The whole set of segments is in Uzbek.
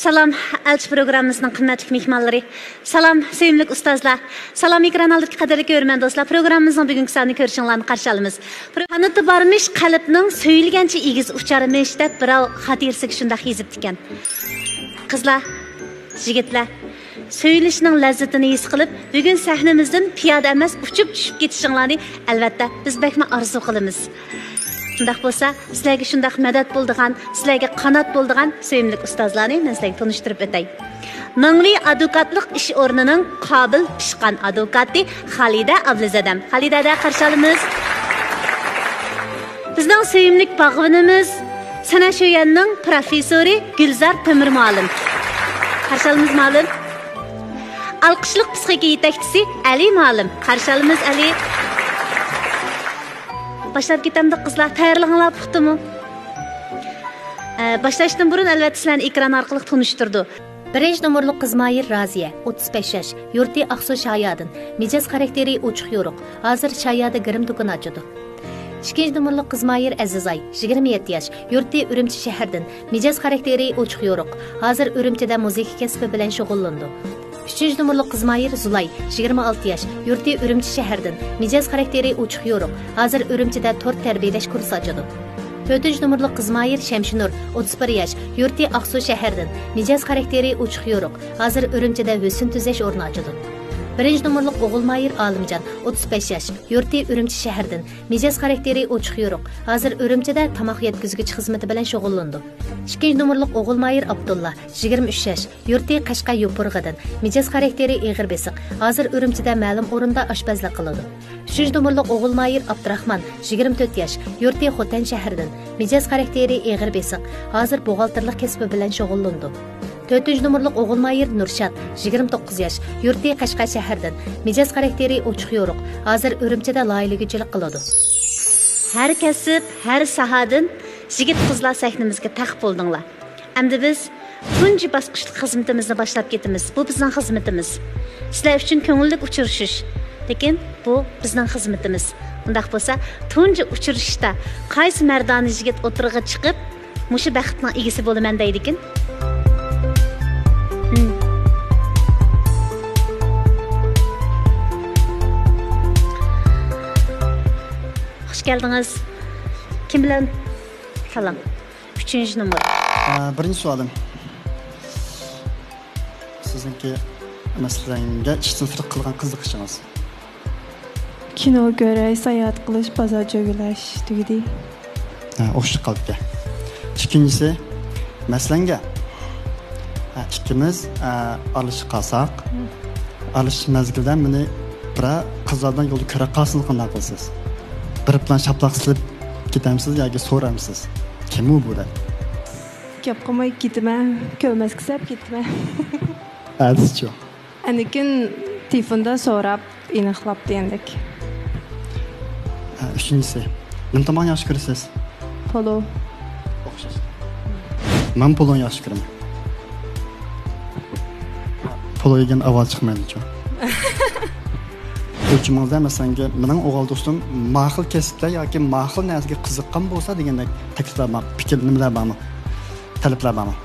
Salam, Elçi programımızın kıymetli mehmanları. Salam, sevimli ustazlar. Salam, ekran aldaki kadarlık görmen dostlar. Programımızın bugünkü saatini görüşünlerini karşı alımız. Kanıtı varmış, kalıpның söyleygençe igiz uçarmış dep birao xatirsiga şundaq yezip diken. Kızlar, jigitlar, söyleshning lazzatini his qilib, bugun sahnamizdan piyoda emas, uchib tushib ketishinglarni albatta biz bakma arzu qilamiz. Shundaq bo'lsa, sizlarga shundaq madad bo'ldigan, sizlarga qanot bo'ldigan sevimli ustozlarni men sizlarga tanishtirib o'tay. Mingli advokatlik ish o'rnining qobil pishqan advokati Xalida Abdulazadam. Xalidada qarshi olamiz. Bizning sevimli bag'vinimiz Sana Shoyanning professori Gulzar Temir muallim. Qarshi olamiz muallim. Alqishliq psixika yetakchisi Ali muallim. Qarshi olamiz Ali. Başlap ketemdi kızlar, tayyorlig'inglar puxtimi? Başlashdan burun albatta sizlarni ekran orqali tanishtirdi. 1-numurluq qizmayir Raziya, 35 yosh, yurti Aqsu Shoyadin, mijoz xarakteri ochiq yo'ruq. Hozir Shoyada girim do'kon ochadi. 2-numurluq qizmayir Azizay, 27 yosh, yurti Urumchi shahardan, mijoz xarakteri ochiq yo'ruq. Hozir Urumchida muzika kasbi bilan shug'ullandi. 3-numurluq qizmayir Zulay, 26 yosh, yurti Urumchi shahardan, mijoz xarakteri ochiq yo'ruq. Hozir Urumchida tort tarbiyalash kursi ochadi. 4-numurluq qizmayir Shamshinur, 31 yosh, yurti Aqsu shahardan, mijoz xarakteri ochiq yo'ruq. Hozir Urumchida husn tuzash o'rni ochadi. 1-numurluq o'g'ilmayir Olimjon, 35 yosh, yurti Urumchi shahardan, mijoz xarakteri ochiq yo'ruq. Hozir Urumchida tamoq yetkazgich xizmati bilan shug'ullandi. 2-numurluq o'g'ilmayir Abdulla, 23 yosh, yurti Qashqa Yopurg'idan, mijoz xarakteri ig'ir besiq. Hozir Urumchida ma'lum o'rinda oshpazlik qiladi. 3-numurluq o'g'ilmayir Abdurahmon, 24 yosh, yurti Xotan shahardan, mijoz xarakteri ig'ir besiq. Hozir buxgalterlik kasbi bilan shug'ullandi. 4-numurluq o'g'ilmayir Nurshad, 29 yosh, yurti Qashqa shahardan, mijoz xarakteri ochiq yo'ruq. Hozir Urumchida loyihachilik qiladi. Har kasb, har sahadan yigit qizlar sahnamizga taqib bo'ldinglar. Endi biz tunji bosqichlik xizmatimizni boshlab ketamiz. Bu bizning xizmatimiz. Sizlar uchun ko'ngillik uchrashish. Lekin bu bizning xizmatimiz. Undaq bo'lsa, tunji uchrashishda qaysi mardona yigit o'tirg'iga chiqib, mushu baxtning egasi bo'laman deydikin? Hoş geldiniz. Kim bilan? Salam. 3-numur. Birinchi savolim. Sizniki masalanga ishdan sirq qilgan qiziqishingiz. Kino ko'rish, sayohat qilish, bozor jo'gilash tugadi. O'xshab qolibdi. Ikkinchisi, masalanga ikkimiz alishib qolsak, alish mazgilida meni bir qizlardan yo'lda ko'ra qolsin qanday qilasiz? Bir bilan shaplaq silib ketamsiz yoki so'ramsiz? Kim u bo'ladi? Gap qilmay ketman, ko'rmas kisab ketman. Azizcho. Anikin telefonda so'rab, aniqlab degandik. Uchinchisi, nima tomon yaxshi ko'rasiz? Polo. O'xshash. Men poloni yaxshi ko'raman. Polo yegan avval chiqmaydi-ku. O'chimizda masalan, mening o'g'il do'stim ma'qul kasbda yoki ma'qul narsaga qiziqqan bo'lsa degandek takliflar bor, fikr nimalar bormi? Talablar bormi?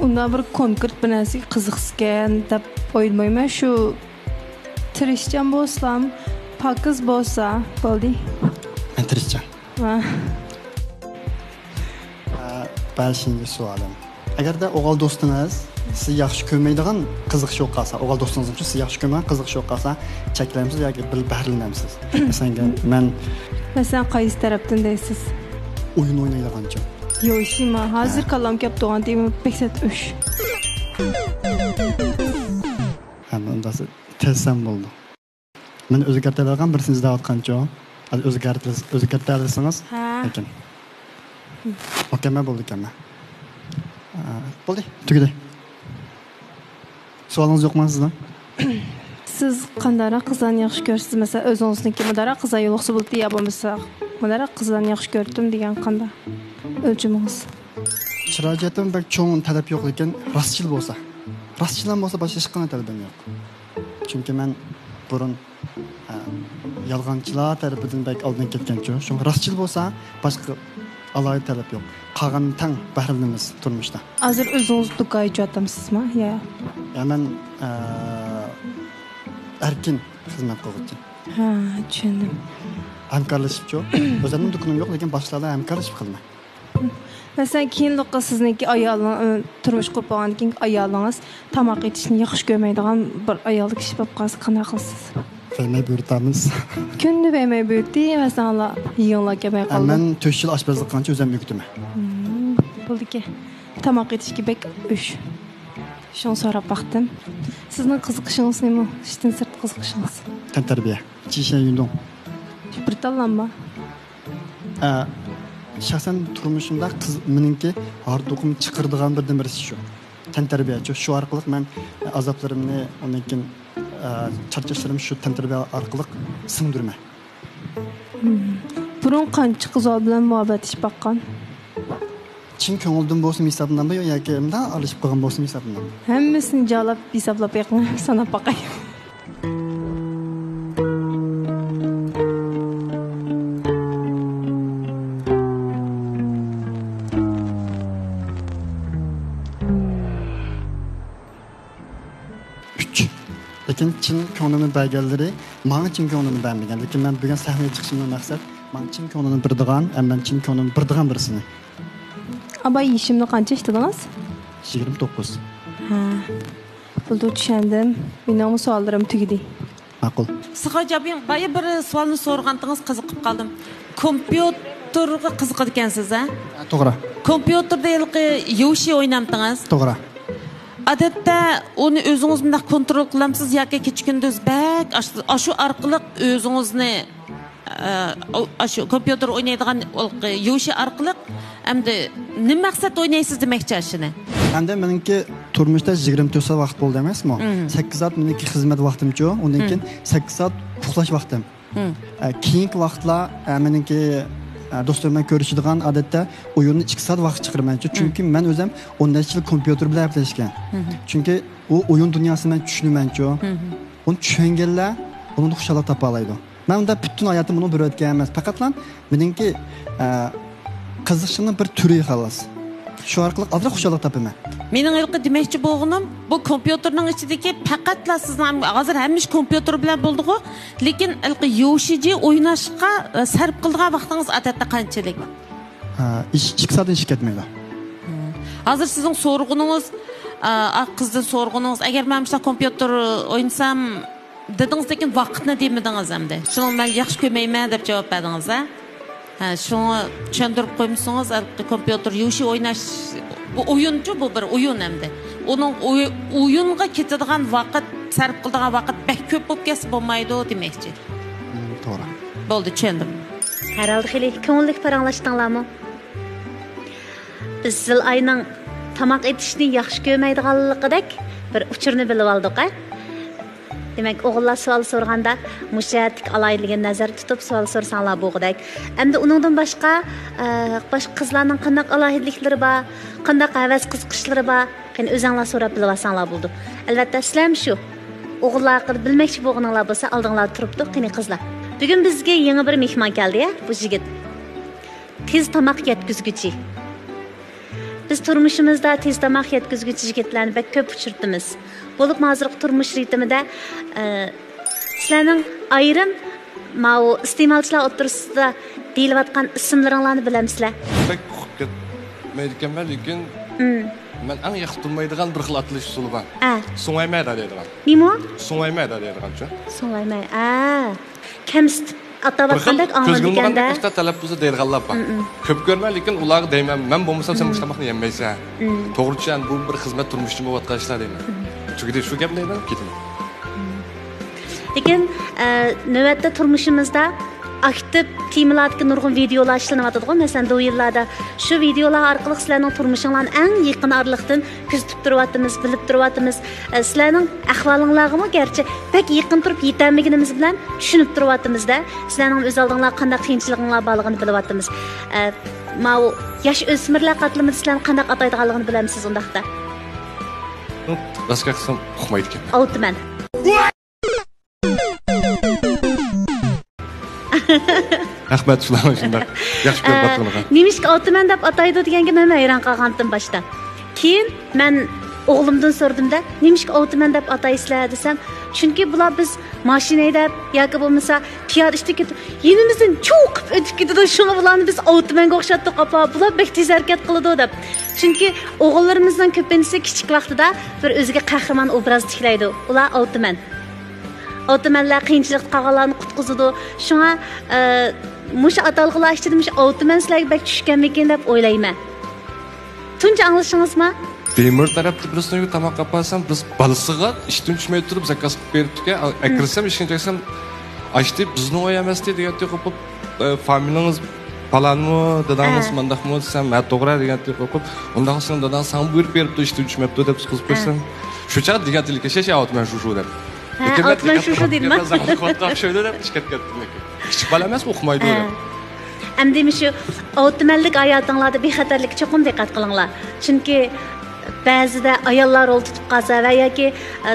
Undan bir konkret bir narsaga qiziqsgan deb o'ylamayman. Shu tirishchan bo'lsam, pokiz bo'lsa, bo'ldi. Men tirishchan. Ha. 5-savolim. Agarda o'g'il do'stingiz siz yaxshi ko'rmaydigan qiziqish yo'q qolsa, o'g'il do'stingiz uchun siz yaxshi ko'rmagan qiziqish yo'q qolsa, cheklamsiz yoki bahrilanamsiz. Masalan, Masalan, qaysi tarafdan deysiz? O'yin o'ynaydigancha. Yo'q, shima, hozir kallam kep turgan deyman, 83. Hamma undasi tezsan bo'ldi. Men o'zgartiradigan bir sizni da'vatqancha, o'zgartirsangiz, lekin. Mukammal bo'ldi ekanman. Bo'ldi, tugadi. Savolingiz yo'qmi sizdan? Siz qanday qizlarni yaxshi ko'rsiz? Masalan, o'zingizniki qanday qizlar yo'qsa bo'ldi, yo bo'lmasa, qanday qizlarni yaxshi ko'rdim degan qanday o'lchamingiz? Chiroyliyatim bir cho'ng talab yo'q, lekin rostchil bo'lsa. Rostchilan bo'lsa boshqa hech qanday talabim yo'q. Chunki men burun yolg'onchilar tarafidan oldin ketgancha, shunga rostchil bo'lsa, boshqa alayı talep yok. Qağan tang bahrilanamiz turmuşda. Hozir o'zingiz do'kon ochyapsizmi? Ya. Ya men erkin xizmat qiluvchi. Ha, tushundim. Hamkorlashibchi. O'zimning do'konim yo'q, lekin boshqalarga hamkorlashib qilman. Masalan, keyinlikqa sizniki ayolning turmush qurib olgandan keyin ayolingiz tamoq yetishni yaxshi ko'rmaydigan bir ayol kishi bo'lib qolsa qanday qilasiz? Vermey buyurtamiz. Kunni vermey buyurdi, masalan, yig'inlar kelmay qoldi. Men 4 yil oshpazlik qilgancha o'zim yukdim. Bo'ldiki. Tamoq yetishga bek ush. Shuni so'rab baxtim. Sizning qiziqishingiz nima? Ishdan sirt qiziqishingiz? Tantarbiya. Chishan yundum. Bir tanlanma. Shaxsan turmushimda qiz meningki arduqim chiqirdigan birdan birisi shu. Tantarbiyachi. Shu orqali men azoblarimni, undan keyin charchashlarim shu tantarbiya orqali singdirman. Burun qancha qizlar bilan muhabbatlashib baqqan? Chin ko'ngildan bo'lsin hisoblanma yoki kimdan olishib qolgan bo'lsin hisoblanma. Hammasini javob hisoblab beqing, sanab baqay. Lekin chin ko'nglimni berganlari, menga chin ko'nglimni bermagan. Lekin men bugun sahnaga chiqishimdan maqsad, men chin ko'nglimni birdigan, men chin ko'nglimni birdigan birisini. Abay yishimni qancha ishdingiz? 29. Ha. Bo'ldi, tushundim. Mening savollarim tugadi. Ma'qul. Sizga jabing baya bir savolni so'ragandingiz, qiziqib qoldim. Kompyuterga qiziqadi ekansiz, ha? To'g'ri. Kompyuterda yoshi o'ynamdingiz. To'g'ri. Odatda uni o'zingiz bunday kontrol qilamsiz yoki kecha-kunduz bak shu orqali o'zingizni shu kompyuter o'ynaydigan yoshi orqali hamda nima maqsad o'ynaysiz demoqchi shuni. Endi meniki turmushda 24 soat vaqt bo'ldi emasmi? 8 soat meniki xizmat vaqtimchi, undan keyin 8 soat uxlash vaqtim. Keyingi vaqtlar meniki do'stlarman ko'rishadigan odatda o'yinni 2 soat vaqt chiqarmanchi, chunki men o'zim 10 yil kompyuter bilan gaplashgan. Chunki u o'yin dunyosini men tushunmanchi. Uni tushunganlar uni xushalik topa oladi. Men unda butun hayotim buni bir o'tgan emas, faqatlan meniki qiziqishning bir turi xolos. Shu orqali azroq xushalik topaman. Mening ilqi demoqchi bo'lganim, bu kompyuterning ichidagi faqatla sizning hozir hammish kompyuter bilan bo'ldi-ku, lekin ilqi yoshiji o'ynashga sarf qilgan vaqtingiz odatda qanchalik? 2 soat ish ketmaydi. Hozir sizning so'rg'uningiz, qizning so'rg'uningiz, agar men bu kompyuter o'ynasam dedingiz, lekin vaqtni demedingiz hamda. Shuni men yaxshi ko'rmayman deb javob berdingiz, ha? Ha, shuni tushuntirib qo'ymoqsangiz, kompyuter yoshi o'ynash bu o'yinchi, bu bir o'yin hamda. Uning o'yinga ketadigan vaqt, sarf qiladigan vaqt bek ko'p bo'lib ketsa bo'lmaydi demoqchi. To'g'ri. Bo'ldi, tushundim. Herhalde xili ko'ngillik paranglashtinglarmi? Biz yil oyning tamoq etishni yaxshi ko'rmaydiganligidek bir uchurni bilib oldik, ha? Demek o'g'illar savol so'rganda mushatik alayligiga nazar tutib savol so'rsanlar bo'g'idek. Endi uningdan boshqa qizlarning qanday alohidliklari bor, qanday havas qiziqishlari bor, qani o'zinglar so'rab bilib olsanglar bo'ldi. Albatta sizlar shu o'g'illar haqida bilmoqchi bo'lganinglar bo'lsa, oldinglar turibdi, qani qizlar. Bugun bizga yangi bir mehmon keldi, ya, bu yigit. Tez tomoq yetkizguchi. Biz turmushimizda tez tomoq yetkizguchi yigitlarni bek ko'p uchirtimiz. Bo'lib hozirgi turmush ritmida sizlarning ayrim mau iste'molchilar o'rtasida deyilayotgan ismlaringlarni bilamsizlar? Bek ketmaydiganman, lekin men eng yaxshi turmaydigan bir xil atilish usuli bor. So'ngaymaydi deydigan. Nima? So'ngaymaydi deydigancha. So'ngaymaydi. Kamsit atayotgandek anglandiganda. Ikkita talabbuzi deydiganlar bor. Ko'p ko'rman, lekin ularga deyman, men bo'lmasam sen mushtamoqni yemaysan. To'g'richa bu bir xizmat turmushchi bo'layotgan ishlar deyman. Çünkü şu gaplardan ketdim. Lekin navbatda turmushimizda aktiv temalardagi nurg'un videolar ishlanyapti-ku. Masalan, bu yillarda shu videolar orqali sizlarning turmushinglarni eng yaqin oraliqdan kuzatib turyapmiz, bilib turyapmiz. Sizlarning ahvolinglarga garchi pek yaqin turib yetolmaganimiz bilan tushunib turyapmiz-da. Sizlarning o'z oldinglar qanday qiyinchiliklar borligini bilyapmiz. Mau yosh o'smirlar qatlamida sizlarni qanday ataydiganligini bilamsiz undaqda. Raska qilsam uxmaydi ekan. Oltiman. Rahmat shularga shunday yaxshi ko'rib atganiga. Nimishki otaman deb ataydi deganga men hayron qolgandim boshda. Keyin men o'g'limdan so'radimda, nimishki otaman deb ataysizlar desam, chunki bular biz mashina haydab yoki bo'lmasa piyoda ishda ketib, yinimizdan cho'qib o'tib ketadi. Shunga bularni biz otamanga o'xshatdik, apa. Bular bek tez harakat qiladi deb. Chunki o'g'illarimizdan ko'pincha kichik vaqtida bir o'ziga qahramon obraz tiklaydi. Ular otaman. Otamanlar qiyinchilikda qolganlarni qutqizadi. Shunga mush atalg'ılar ichida mush otaman sizlarga bek tushganmikin deb o'ylayman. Tunca anglashingizmi? Temir tarafta birisini tamoq qaparsam, biz balisiga ishdan tushmay turib zakaz qilib beribdik. Akirsam ishga chiqsam, "Ashti bizni o'yamasdi" degandek qo'yib, "Familiyangiz palanmi, dadamiz mandaqmi desam, "Men to'g'ri" degandek qo'yib, "Unda sen dadan san buyurib beribdi, ishdan tushmabdi" deb qizib qo'ysam, shu chaq deganlikka shasha otman shu deb. Otman shu deyman. Qo'rqib sho'ylab ishga ketdim. Kichik bola emas, o'qimaydi deb. Endi shu otamanlik hayotingizda bexatarlikka cho'qim diqqat qilinglar. Chunki ba'zida ayollar rol tutib qolsa va yoki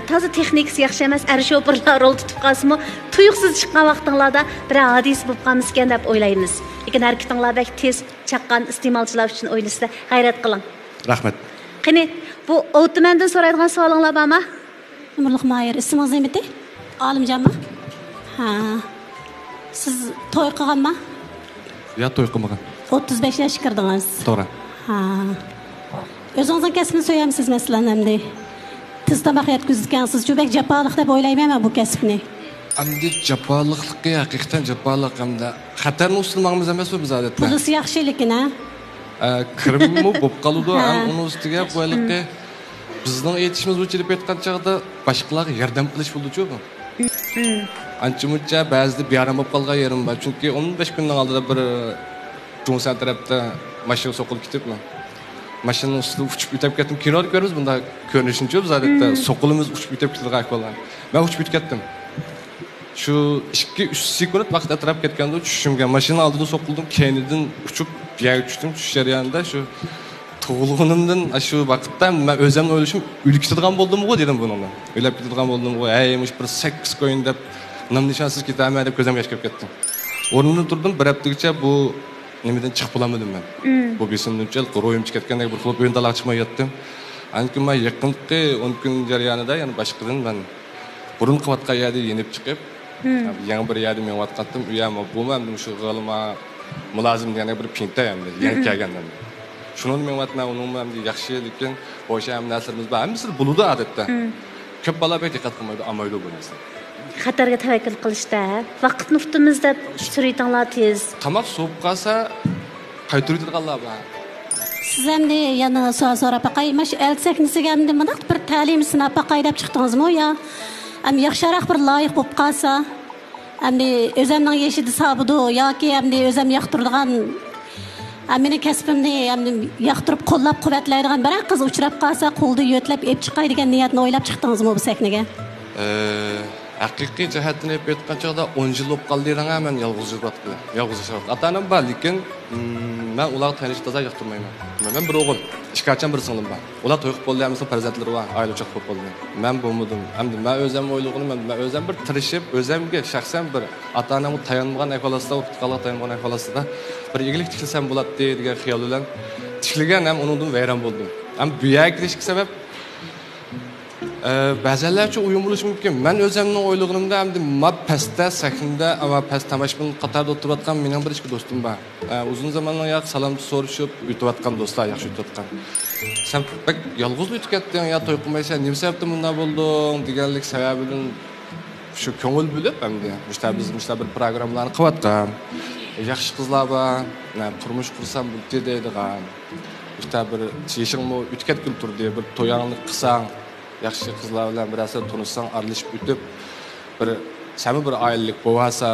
toza texnikasi yaxshi emas, er sho'pirlar rol tutib qolsa-mu, tuyuqsiz chiqqan vaqtinglarda bir hodisa bo'lib qolmaskan deb o'ylaymiz. Lekin harakatinglar bek tez chaqqan iste'molchilar uchun o'ylasizlar, g'ayrat qiling. Rahmat. Qani, bu otamandan so'raydigan savolinglar bormi? Umurliq Mayir, ismingiz nimati? Olimjonmi? Ha. Siz to'y qilganmi? Ya to'y qilmagan. 35 yoshga kirdingiz. To'g'ri. Ha. O'zingizning kasbini so'yamsiz masalan endi. Tiz tamoq yetkazgansiz, juda jafoliq deb o'ylayman bu kasbni. Endi jafoliqlikka haqiqatan jafoliq hamda xatarni usilmoqmiz emas biz odatda. Pulisi yaxshi lekin ha. Kirimmi bo'lib qoladi, ham uni ustiga qo'yliqqa bizning aytishimiz o'chirib aytgan chog'da boshqalarga yordam qilish bo'ldi-ku bu. Ancha-muncha ba'zida bearam bo'lib qolgan yerim bor. Chunki 15 kundan oldin bir Jo'nsan tarafda mashina so'qilib ketibman. Mashinaning ustida uchib o'tib ketdim. Kinoda ko'ramiz bunda ko'rinishini biz odatda so'qilimiz uchib o'tib ketadigan bo'lgan. Men uchib ketdim. Shu 2-3 sekund vaqt atrab ketganda tushishimga mashina oldida so'qildim, keynidan uchib biyaga tushdim. Tushish jarayonida shu tug'ilganimdan shu vaqtda men o'zimni o'ylashim, o'lib ketadigan bo'ldim-ku dedim buni. O'ylab ketadigan bo'ldim-ku. Aymish bir 8 qo'yin deb nam nishonsiz ketaman deb ko'zimga yosh kelib ketdi. O'rnimdan turdim, bir haftacha bu nimadan chiqib olamadim men. Bu besimdan ro'yim chiqayotgandek bir klub o'yindalar chiqmay yotdim. Anki men yaqinqi 10 kun jarayonida, ya'ni boshqadan men burun qilayotgan yerda yenib chiqib, yangi bir yerda men vatqatdim. U ham bo'lmadim shu g'alma mulozim degan bir pinta endi, yangi kelgandan. Shuni men vatman, uni ham yaxshi, lekin o'sha ham nasrimiz bor. Hamma buludi odatda. Ko'p bolalar diqqat qilmaydi, amaydi bu narsa. Xatarga tavakkul qilishda vaqt nuftimizda deb suritinglar tez. Tamoq so'p qolsa qaytaradiganlar bor. Siz endi yana so'rab baqay, mash elseknisiga endi mana bir ta'lim sinab baqay deb chiqdingizmi yo? Am yaxshiroq bir loyiq bo'lib qolsa, endi o'zimning yeshidi sabudu yoki endi o'zim yoqtiradigan meni kasbimni endi yoqtirib qo'llab quvvatlaydigan bir qiz uchrab qolsa, qo'lda yo'tlab ep chiqay degan niyatni o'ylab chiqdingizmi bu sakniga? Haqiqiy jihatdan aytgan chog'da 10 yil bo'lib qoldi degan men yolg'iz yuribman. Yolg'iz yashab. Ota-onam bor, lekin men ularga tanishib toza yoqtirmayman. Men bir o'g'il, ishqachon bir singlim bor. Ular to'y qilib bo'ldi, hamma farzandlari bor, oila cho'q bo'lib bo'ldi. Men bo'lmadim. Endi men o'zim o'ylaganim, men o'zim bir tirishib, o'zimga shaxsan bir ota-onamga tayanmagan ahvolatda, o'qitqanlar tayanmagan ahvolatda bir egalik tikilsam bo'ladi degan xiyol bilan tikilgan ham undan vayron bo'ldim. Ham bu yerga kirishga sabab ba'zilarcha uyum bo'lishi mumkin. Men o'zimning o'ylaganimda hamda ma pastda sahnada ama past tomoshabin qatorida o'tirayotgan mening bir ikki do'stim bor. Uzun zamondan yoq salom so'rashib o'tayotgan do'stlar yaxshi o'tayotgan. Sen bak yolg'iz o'tib ketding yo to'y qilmaysan, nima sababdan bunday bo'lding deganlik sababidan shu ko'ngil bo'lib hamda biz bir programmalarni qilayotgan. Yaxshi qizlar bor, turmush qursam bo'ldi deydigan. Bir yeshingmi o'tkat kultur diye bir to'yangni qilsang yaxshi qizlar bilan birasa tanishsang, aralashib o'tib, bir sami bir oilalik bo'lsa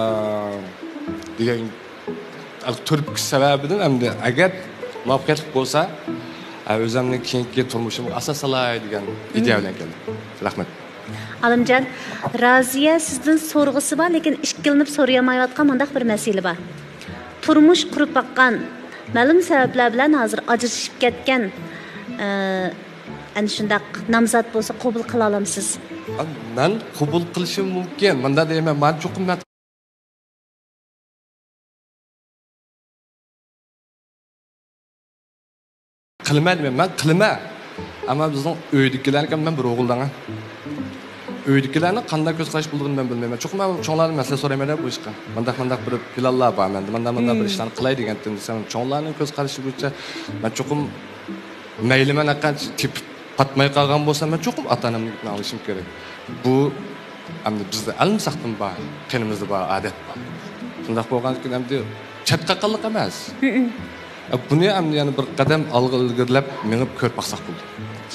degan turib sababidan hamda agar muvaffaqiyat bo'lsa, o'zimning keyingi turmushimga asos solay degan ideya bilan keldim. Rahmat. Alimjon, Raziya sizdan so'rg'isi bor, lekin ishkilinib so'rayolmayotgan mundaq bir masala bor. Turmush qurib baqqan, ma'lum sabablar bilan hozir ajrashib ketgan ana shundaq namzat bo'lsa qabul qila olamsiz? Men qabul qilishim mumkin. Menda deyman, men cho'qim qilmayman, men qilma. Ammo bizning uydagilarga men bir o'g'ildan. Uydagilarning qanday ko'z qarash bo'lganini men bilmayman. Cho'qim men cho'nglarni masala so'rayman bu ishga. Mendaq bir planlar bor menda. Menda bir ishlarni qilay degandim desam, cho'nglarning ko'z qarashi bo'yicha men cho'qim mayliman aqancha tip patmay qolgan bo'lsa, men cho'qim ota-onamni ikna qilishim kerak. Bu endi bizda almisaqtim bor, qinimizda bor odat bor. Shunday bo'lgandan endi chatqaqanlik emas. Buni endi yana bir qadam ilgirlab menib ko'rib baqsaq bo'ldi.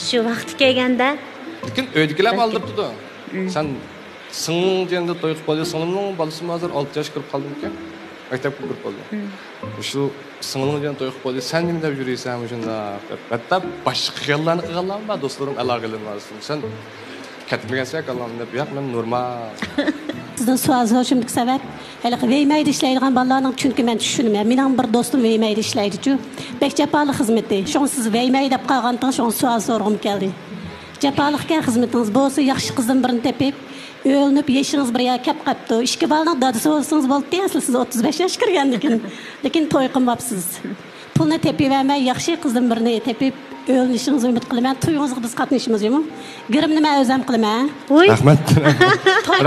Shu vaqt kelganda lekin uydagilar oldirdi. Sen singling deganda to'y qilib qo'ydi, singlimning bolasi hozir 6 yosh kirib qoldi ekan. Maktabga kirib qoldi. Shu singling degan to'y qilib qo'ydi, sen nima deb yuraysan shunda? Hatta boshqa xiyollarni qilganlarım bor, do'stlarim aloqalarim bor. Sen ketmagansak Allohim deb, yo'q, men normal. Sizdan sual sorishimlik sabab, hali Veymayda ishlaydigan bolalarning chunki men tushunaman. Mening bir do'stim Veymayda ishlaydi-ku. Bek japalı xizmeti. Şoň siz Veymayda deb qolgandan şoň sual sorgum keldi. Japalıqqa xizmetiniz bolsa, yaxshi qizdan birini tepip, öğrenip yaşınız buraya kep qaptı. İşki balığın dadısı olsanız boldu asıl siz 35 yaş kirgendikin. Lekin toy qılmapsınız. Pulni tepip vermey, yaxshi qizdan birini tepip, öğrenişinizi ümit qilman. Toyunuzga biz qatnashimiz yo'qmi? Girimni men o'zim qilaman. Rahmat.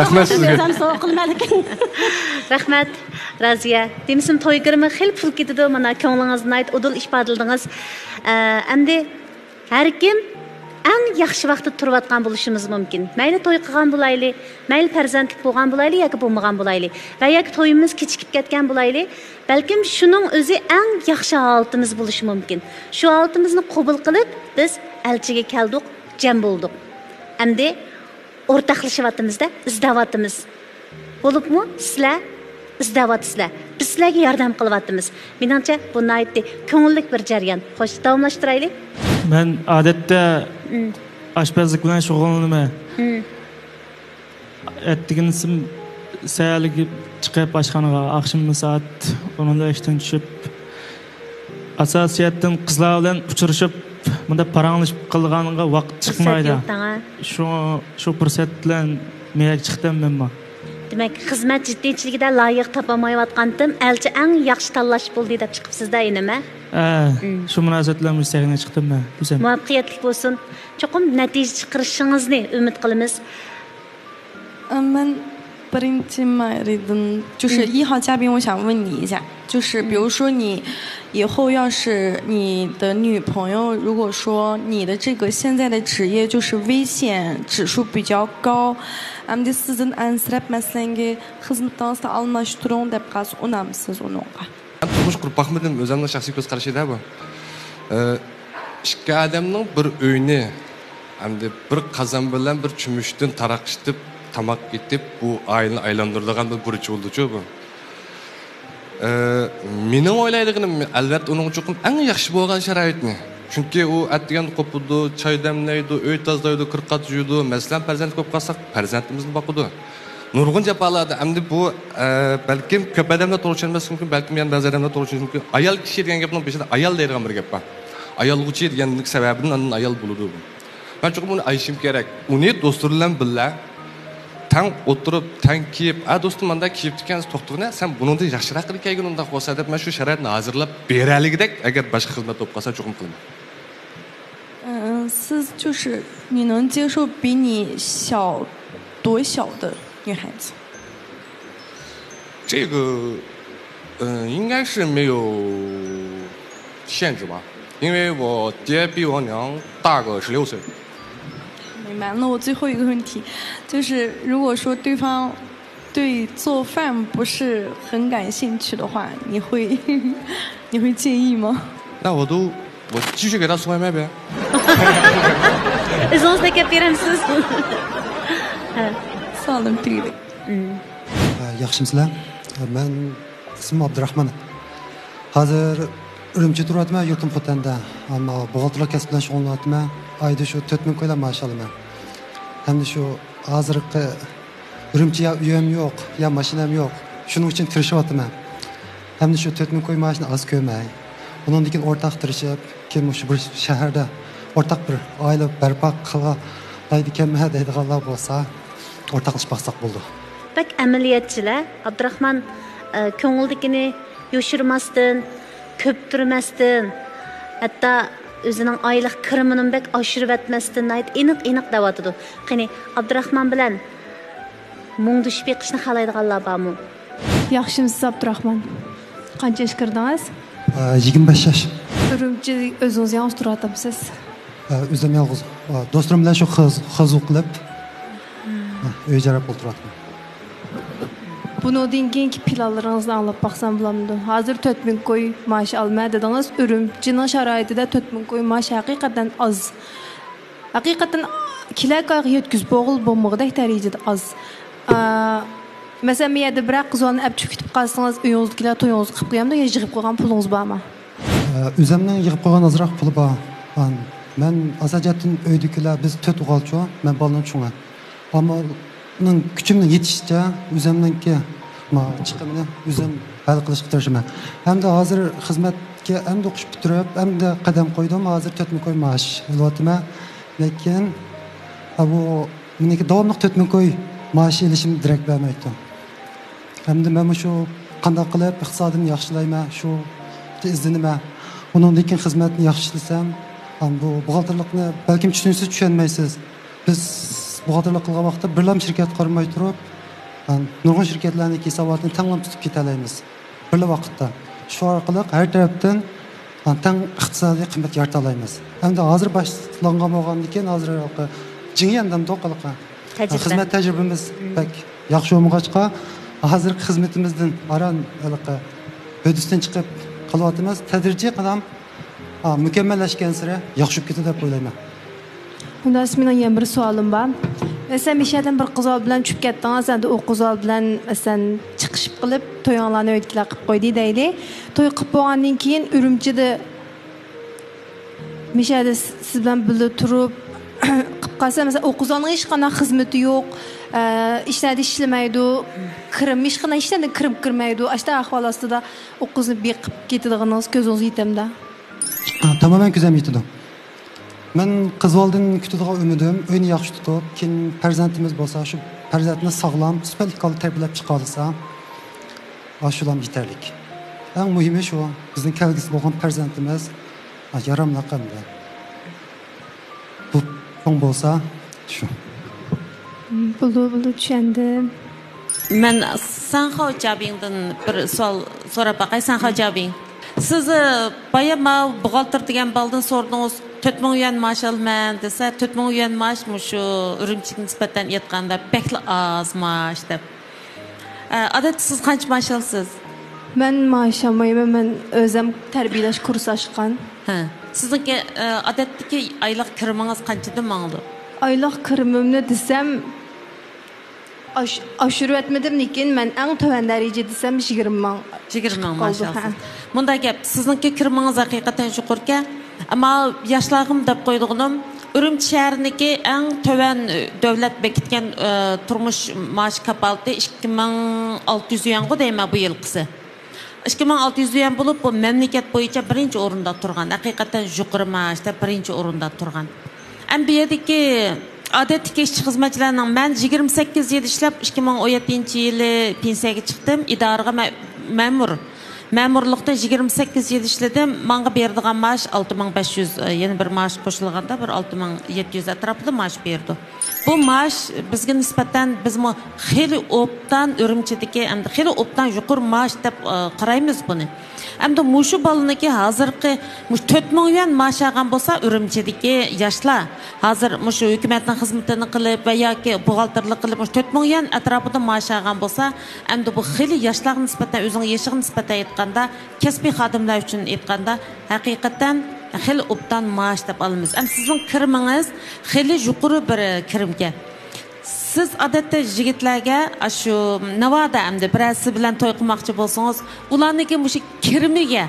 Rahmat sizga. O'zim so'q qilman lekin. Rahmat Raziya. Demişim toy girimi xil pul ketidi. Mana ko'nglingizni ayt, udul ifodaldingiz. Endi har kim eng yaxshi vaqtda turayotgan bo'lishimiz mumkin. Mayli to'y qilgan bo'layli, mayli farzandlik bo'lgan bo'layli yoki bo'lmagan bo'layli va yoki to'yimiz kechikib ketgan bo'layli, balkim shuning o'zi eng yaxshi holatimiz bo'lishi mumkin. Shu holatimizni qabul qilib, biz elchiga keldik, jam bo'ldik. Endi o'rtaqlashyaptimizda, izdavatimiz. Bo'libmi? Sizlar izdavatısizlar. Biz sizlarga yordam qilyapmiz. Menimcha bu naytdi ko'ngillik bir jarayon. Xo'sh, davomlashtiraylik. Ben adette aşpazlık bilen şoğlanıma. Ettiğinizim sayarlık çıkıp başkanıga akşam saat 10'da işten düşüp asasiyetten kızlar bilen uçuruşup bunda paranlaşıp kılganıga vaqt çıkmaydı. Şu fırsat bilen merak çıktım ben ma. Demek xizmat jiddiychiligida loyiq topamayotgandim, elchi eng yaxshi tanlash bo'ldi deb chiqibsizda inimi? Şu münasebetler müstahine çıktım ben. Güzel. Muvaffaqiyatli bo'lsin. Cho'qim natija chiqarishingizni umid qilamiz. birinchi Mayridin 就是1号嘉宾，我想问你一下，就是比如说你以后要是你的女朋友，如果说你的这个现在的职业就是危险指数比较高，endi sizin ansirab masalangi xizmatingizni almashtiring deb qalsa unamsiz uningga? Turmush qurib baxmadim, o'zimning shaxsiy ko'z qarashida bu. Ikki odamning bir uyni, endi bir qozon bilan bir chumushdan taraqishib, tamoq ketib, bu oilani aylantiradigan bir burch bo'ldi-ku bu. Mening o'ylaydiganim albatta uning uchun eng yaxshi bo'lgan sharoitni. Chunki u atgan qopudi, choy damlaydi, uy tozlaydi, qirqat yuydi, masalan farzand ko'p qolsak, farzandimizni boqadi. Nurg'un japalarda endi bu balkim ko'p odamlar to'g'ri tushunmasligi mumkin, balkim yana ba'zi odamlar to'g'ri tushunishi mumkin. Ayol kishi degan gapning beshida ayol deydigan bir gap bor. Ayolg'uchi deganlik sababidan undan ayol bo'ladi bu. Men cho'qim uni aytishim kerak. Uni do'stlar bilan tang o'tirib, tang kiyib, do'stim menda kiyib ekansiz, to'xtag'ina, sen buningdan yaxshiroq qilib kelgan unda qo'sa deb men shu sharoitni hozirlab beraligidek, agar boshqa xizmat bo'lib qolsa cho'qim qilaman. 是就是你能接受比你多小的女孩子？这个应该是没有限制吧，因为我爹比我娘大个16岁。明白。那我最后一个问题就是，如果说对方对做饭不是很感兴趣的话，你会介意吗？那我继续给他送外卖呗。O'zingizdagi beramiz. Sağ olun, tüyli. Yaxshimsizlar? Men ismim Abdurahmon. Hozir Urumchi turyapman, yurtim Xotanda. Ammo buxgalterlik kasb bilan shug'ullanyapman. Oyda shu 4000 qo'ylar maosh olaman. Hamda shu hozirgi Urumchiga uyim yo'q, ya mashinam yo'q. Shuning uchun tirishyapman. Hamda shu 4000 qo'y maoshni oz ko'rmay. Bundan keyin o'rtaq tirishib, kim shu bir shaharda o'rtaq bir oila barpo qiladigan deydiganlar bo'lsa, o'rtaqlashib baqsaq bo'ldi. Bak amaliyotchilar Abdurahmon ko'ngildagini yoshirmasdan, ko'p turmasdan, hatto o'zining oylik kirimini bek oshirib etmasdan aniq da'votidir. Qani Abdurahmon bilan mungdushib yiqishni xohlaydiganlar bormi? Yaxshimisiz Abdurahmon? Qancha ish kirdingiz? 25 yosh. Urumchi o'zingiz yalnız turatamsiz? O'zim yolg'iz. Do'stlarim bilan shu xizu qilib uy jarab o'tirdim. Bundan keyingi planlaringizni anglab baqsam bo'lamdi. Hozir 4000 qo'y maaş olmay dedingiz. Urumchining sharoitida 4000 qo'y maaş haqiqatan az. Haqiqatan kilaga yetkizib bo'lmag'idek darajada az. Mesela miyada bir qizlarni olib chiqib ketib qolsangiz, uyingizdagilar to'yingizni qilib qo'yamda, yo yig'ib qo'ygan pulingiz bormi? O'zimning yig'ib qo'ygan azroq puli bor. Men asajatdan uydagilar biz 4 o'g'ilchi, men bolaning cho'ngan. Ammo uning kuchimning yetishicha o'zimningki chiqimni o'zim hal qilishga tirishaman. Hamda hozir xizmatga hamda o'qish bitirib, hamda qadam qo'ydim. Hozir 4000 qo'y maash olyapman. Lekin bu meniki davomli 4000 qo'y maash olishim direkt bermaydi. Hamda men shu qanday qilib iqtisodimni yaxshilayman, shu izlanaman. Uningdan xizmatni yaxshilasam, bu buxgalterlikni balkim tushunsiz tushunmaysiz. Biz buxgalterlik qilgan vaqtda birlam shirkat qurmay turib, nurg'un shirkatlarning hisobotini tanglab tutib ketalaymiz. Bir vaqtda. Shu orqali har tarafdan tang iqtisodiy qimmat yarata olamiz. Hamda hozir boshlangan bo'lgandan keyin hozir jingandam to'qiliqqa. Xizmat tajribamiz pek yaxshi bo'lmag'achqa, hozirgi xizmatimizdan aran hududdan chiqib qilyapmiz. Tadrijiy qadam mukammallashgan sira yaxshi ketadi deb o'ylayman. Unda mening yana bir savolim bor. Mesela mishadan bir qizol bilan tushib ketdingiz, endi u qizol bilan masalan chiqishib qilib to'yinglarni o'tkazib qo'ydi deylik. To'y qilib bo'lgandan keyin Urumchida mishada siz bilan birga turib qilib qolsa, mesela u qizolning hech qanday xizmati yo'q, ishlarda ishlamaydi, hech qanday ishlarga kirmaydi. Ashta ahvol ostida u qizni beqib ketadiganingiz ko'zingiz yetamda. Tamamen ko'zim yetadi. Men qizvoldan kutadigan umidim uyni yaxshi tutib, keyin farzandimiz bo'lsa, shu farzandni sog'lom, sifatli qilib tarbiyalab chiqa olsa, shular yetarli. Eng muhimi shu, bizning kelgusi bo'lgan farzandimiz yaramli qildi. Bu bo'lsa shu. Buldu tushundim. Men Sanxo Jabingdan bir savol so'rab baqay, Sanxo Jabing. Siz bayama buxgalter degan baldan so'radingiz, 4000 yuan maaş alman desa, 4000 yuan maaş shu Urumchiga nisbatan aytganda bekli az maaş deb. Odatda siz qancha maaş olasiz? Men maaş olmayman, men o'zim tarbiyalash kursi ochgan. Sizniki odatdagi oylik kirimingiz qanchadan mangdi? Oylik kirimimni desam oshirib etmedim, lekin men eng to'van daraja desam 20 ming. 20 ming maşallah. Bunda gap, sizniki kirimingiz haqiqatan yuqorga, ammo yoshlarım deb qo'ydiganim Urumchi shahriniki eng to'van davlat bekitgan turmush maash kapalati 2600 yuan deyman bu yilqisi. 2600 yuan bo'lib, bu mamlakat bo'yicha birinchi o'rinda turgan, haqiqatan yuqori maoshda birinchi o'rinda turgan. Bu yerdagi odatdagi ishchi xizmatchilarning men 28 yil ishlab 2017-yili pensiyaga chiqdim, idoraga ma'murlikda 28 yil ishladim. Menga beradigan maash 6500, yana bir maash qo'shilganda bir 6700 atrofida maash berdi. Bu maash bizga nisbatan bizmi xeyli obdan Urumchidagi, endi xeyli obdan yuqori maash deb qaraymiz buni. Endi mushu baliniki hozirgi 4000 yuan maash olgan bo'lsa, Urumchidagi yoshlar hozir mushu hukumatning xizmatini qilib va yoki buxgalterlik qilib 4000 yuan atrofida maash olgan bo'lsa, endi bu xeyli yoshlarga nisbatan o'zining yoshiga nisbatan aytganda, kasbiy xodimlar uchun aytganda haqiqatan xeyli obdan maash deb olamiz. Sizning kirimingiz xeyli yuqori bir kirimga. Siz odatda yigitlarga shu navoda endi birasi bilan to'y qilmoqchi bo'lsangiz, ularniki mushu kirimiga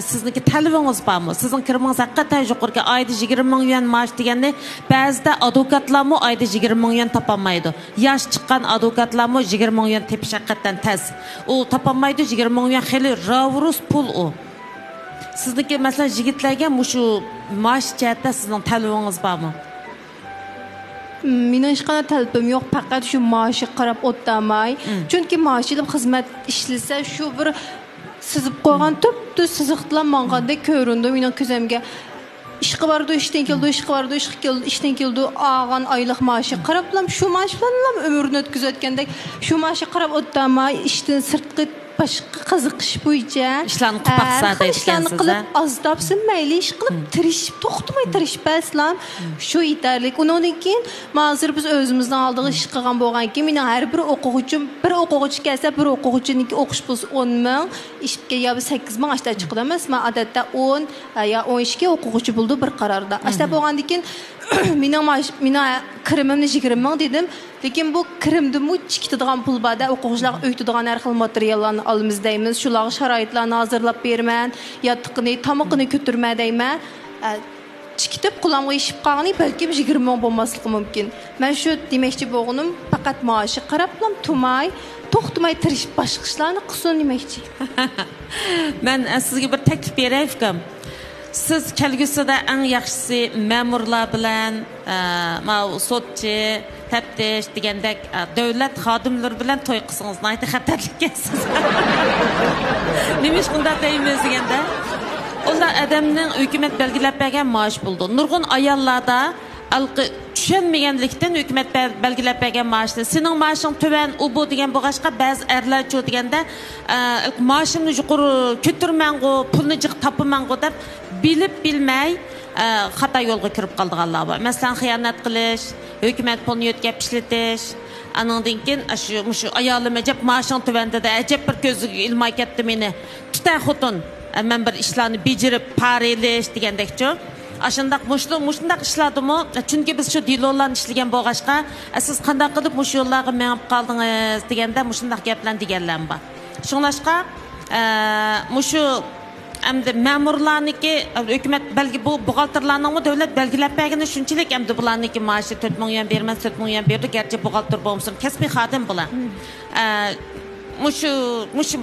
sizniki talabingiz bormi? Sizning kirimingiz haqiqatan yuqorga oyda 20 ming yuan maash deganda, ba'zida advokatlarmi oyda 20 ming yuan topolmaydi. Yosh chiqqan advokatlarmi 20 ming yuan tepish haqiqatan tez. U topolmaydi, 20 ming yuan xeyli ravrus pul u. Sizniki masalan yigitlarga mushu maash jihatda sizning talabingiz bormi? Mening hech qanday talabim yo'q, faqat shu maaşga qarab o'tmay. Chunki maaş deb xizmat ishlasa, shu bir sizib qo'ygan tuptu siziqlar manganda ko'rindi mening ko'zimga. işqi bardı, işten keldi, işqi bardı, işten keldi, ağan aylık maaşı qaraplam, şu maaş bilan ömrünü ötküzötkendek, şu maaşı qarap otdama işten sırtqı başqa qiziqish bo'yicha ishlarni qilib baqsa deyotgansiz qilib azdabsin mayli ish qilib tirishib to'xtamay tirishpaslan shu yetarli undan keyin hozir biz o'zimizdan oldingi ish qilgan bo'lgan keyin meni har bir o'quvchi kelsa bir o'quvchiniki o'qish bo'lsa 10 ming ishga yo 8 ming ashta chiqadi emas men odatda 10 yo 12 ga o'quvchi bo'ldi bir qarorda ashta bo'lgandan keyin meni kirimimni 20 ming dedim lekin bu kirimni chikitadigan pul borda o'quvchilar o'ytadigan har xil materiallarni olamiz deymiz shularga sharoitlarni hozirlab berman yotiqini tomoqini ko'tarma deyman chikitib qulamga ishib qolgani balkim 20 ming bo'lmasligi mumkin men shu demoqchi bo'lganim faqat maoshi qarablam to'xtamay tirishib boshqa ishlarni qilsin demoqchi men sizga bir taklif beray fikam siz kelgusida eng yaxshisi ma'murlar bilan sotchi taftish degandek davlat xodimlari bilan to'y qilsangiz nayta xatarlik kelsiz nima ish qildi deymiz deganda ular odamning hukumat belgilab bergan maosh bo'ldi nurg'un ayollarda tushunmaganlikdan hukumat belgilab bergan maoshni sening maoshing tuvan u bu degan bo'lg'achqa ba'zi erlar chu deganda maoshimni yuqori ko'tarmangu pulni jiq topamangu deb bilib bilmay xato yo'lga kirib qolganlar bor masalan xiyonat qilish hukumat pulni yo'tkab ishlatish anandan keyin shu ayolim ajab maoshing tuvandida ajab bir ko'ziga ilmay ketdi meni tuta xotin men bir ishlarni bejirib parilish degandekchu ashundaq mushundaq ishladimi chunki biz shu dilolarni ishlagan bo'lg'achqa siz qanday qilib mush yo'llarga menib qoldingiz deganda mushundaq gaplarni deganlar bor shunlashqa mushu endi ma'murlarniki hukumat belgi bu buxgalterlarning davlat belgilab bergani shunchalik endi bularniki maoshi 4 ming yuan berman 4 ming yuan berdi garchi buxgalter bo'lmasin kasbiy xodim bular mushu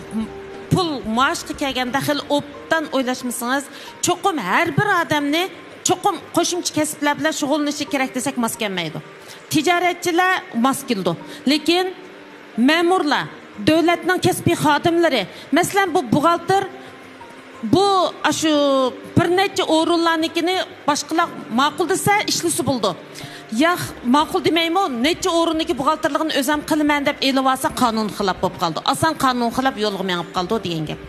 pul maoshga kelganda xil obdan o'ylashmasangiz cho'qim har bir odamni cho'qim qo'shimcha kasblar bilan shug'ullanishi kerak desak mos kelmaydi tijoratchilar mos keldi lekin ma'murlar davlatning kasbiy xodimlari masalan bu buxgalter bu shu bir necha o'rinlarnikini boshqalar ma'qul desa ishlisi bo'ldi yo'q ma'qul demaymi necha o'rinniki buxgalterligini o'zim qilaman deb elib olsa qonun xilof bo'lib qoldi oson qonun xilof yo'lga menib qoldi degan gap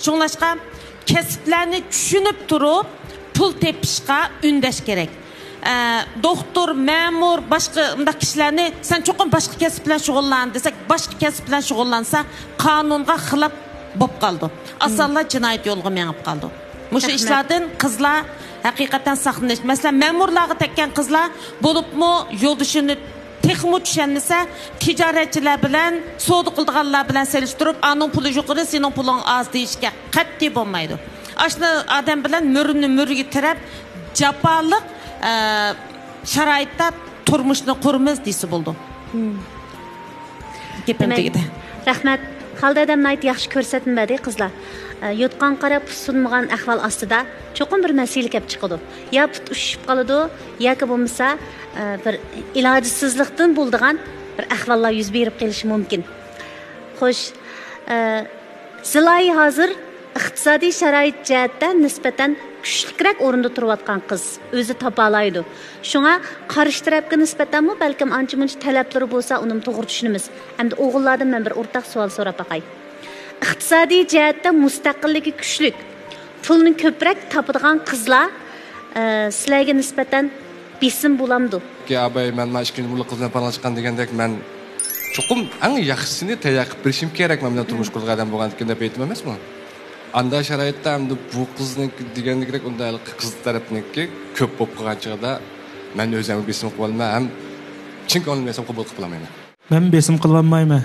shunlashqa kasblarni tushunib turib pul tepishga undash kerak doktor ma'mur boshqa bunday kishilarni sen cho'qim boshqa kasb bilan shug'ullan desak boshqa kasb bilan shug'ullansa qonunga xilof bo'lib qoldi osonlar jinoyat yo'lga menib qoldi mushu ishlardan qizlar haqiqatan saqlanish masalan ma'murlarga tekkan qizlar bo'libmi yo'ldoshini texmo tushunmasa tijoratchilar bilan savdo qilganlar bilan selishtirib aning puli yuqori sening puling oz deyishga qat'iy bo'lmaydi ashna odam bilan murga tirab jafoliq sharoitda turmushni quramiz desa bo'ldi gapim tegdi rahmat Xalda adamni yaxshi ko'rsatmadi qizlar. Yotqan qarab sunmagan ahvol ostida cho'qim bir masala kelib chiqadi. Ya put ushib qoladi, yoki bo'lmasa bir ilojsizlikdan bo'ladigan bir ahvollar yuz berib qolishi mumkin. Xo'sh, Ziloy hozir iqtisodiy sharoit jihatdan nisbatan kuchlikroq o'rinda turayotgan qiz o'zi topa oladi. Shunga qarshi tarafga nisbatanmi balkim ancha-muncha talablari bo'lsa, uni to'g'ri tushunamiz. Hamda o'g'illardan men bir o'rtaq savol so'rab baqay. Iqtisodiy jihatdan mustaqilligi kuchlik, pulni ko'proq topadigan qizlar sizlarga nisbatan besim bo'lamdi. Ki abay men mana 2 numaralı qizdan paralashgan degandek men cho'qim eng yaxshisini tayyor qilib berishim kerak men bilan turmush qurgan odam bo'lganligini deb aytdim emasmi? Anda sharoitda hamda bu qizning degandek unday qiz tarafniki ko'p bo'lib qolgan chog'da men o'zim besim qilib olmay ham chunki uni men qabul qilib olmayman. Men besim qilib olmayman.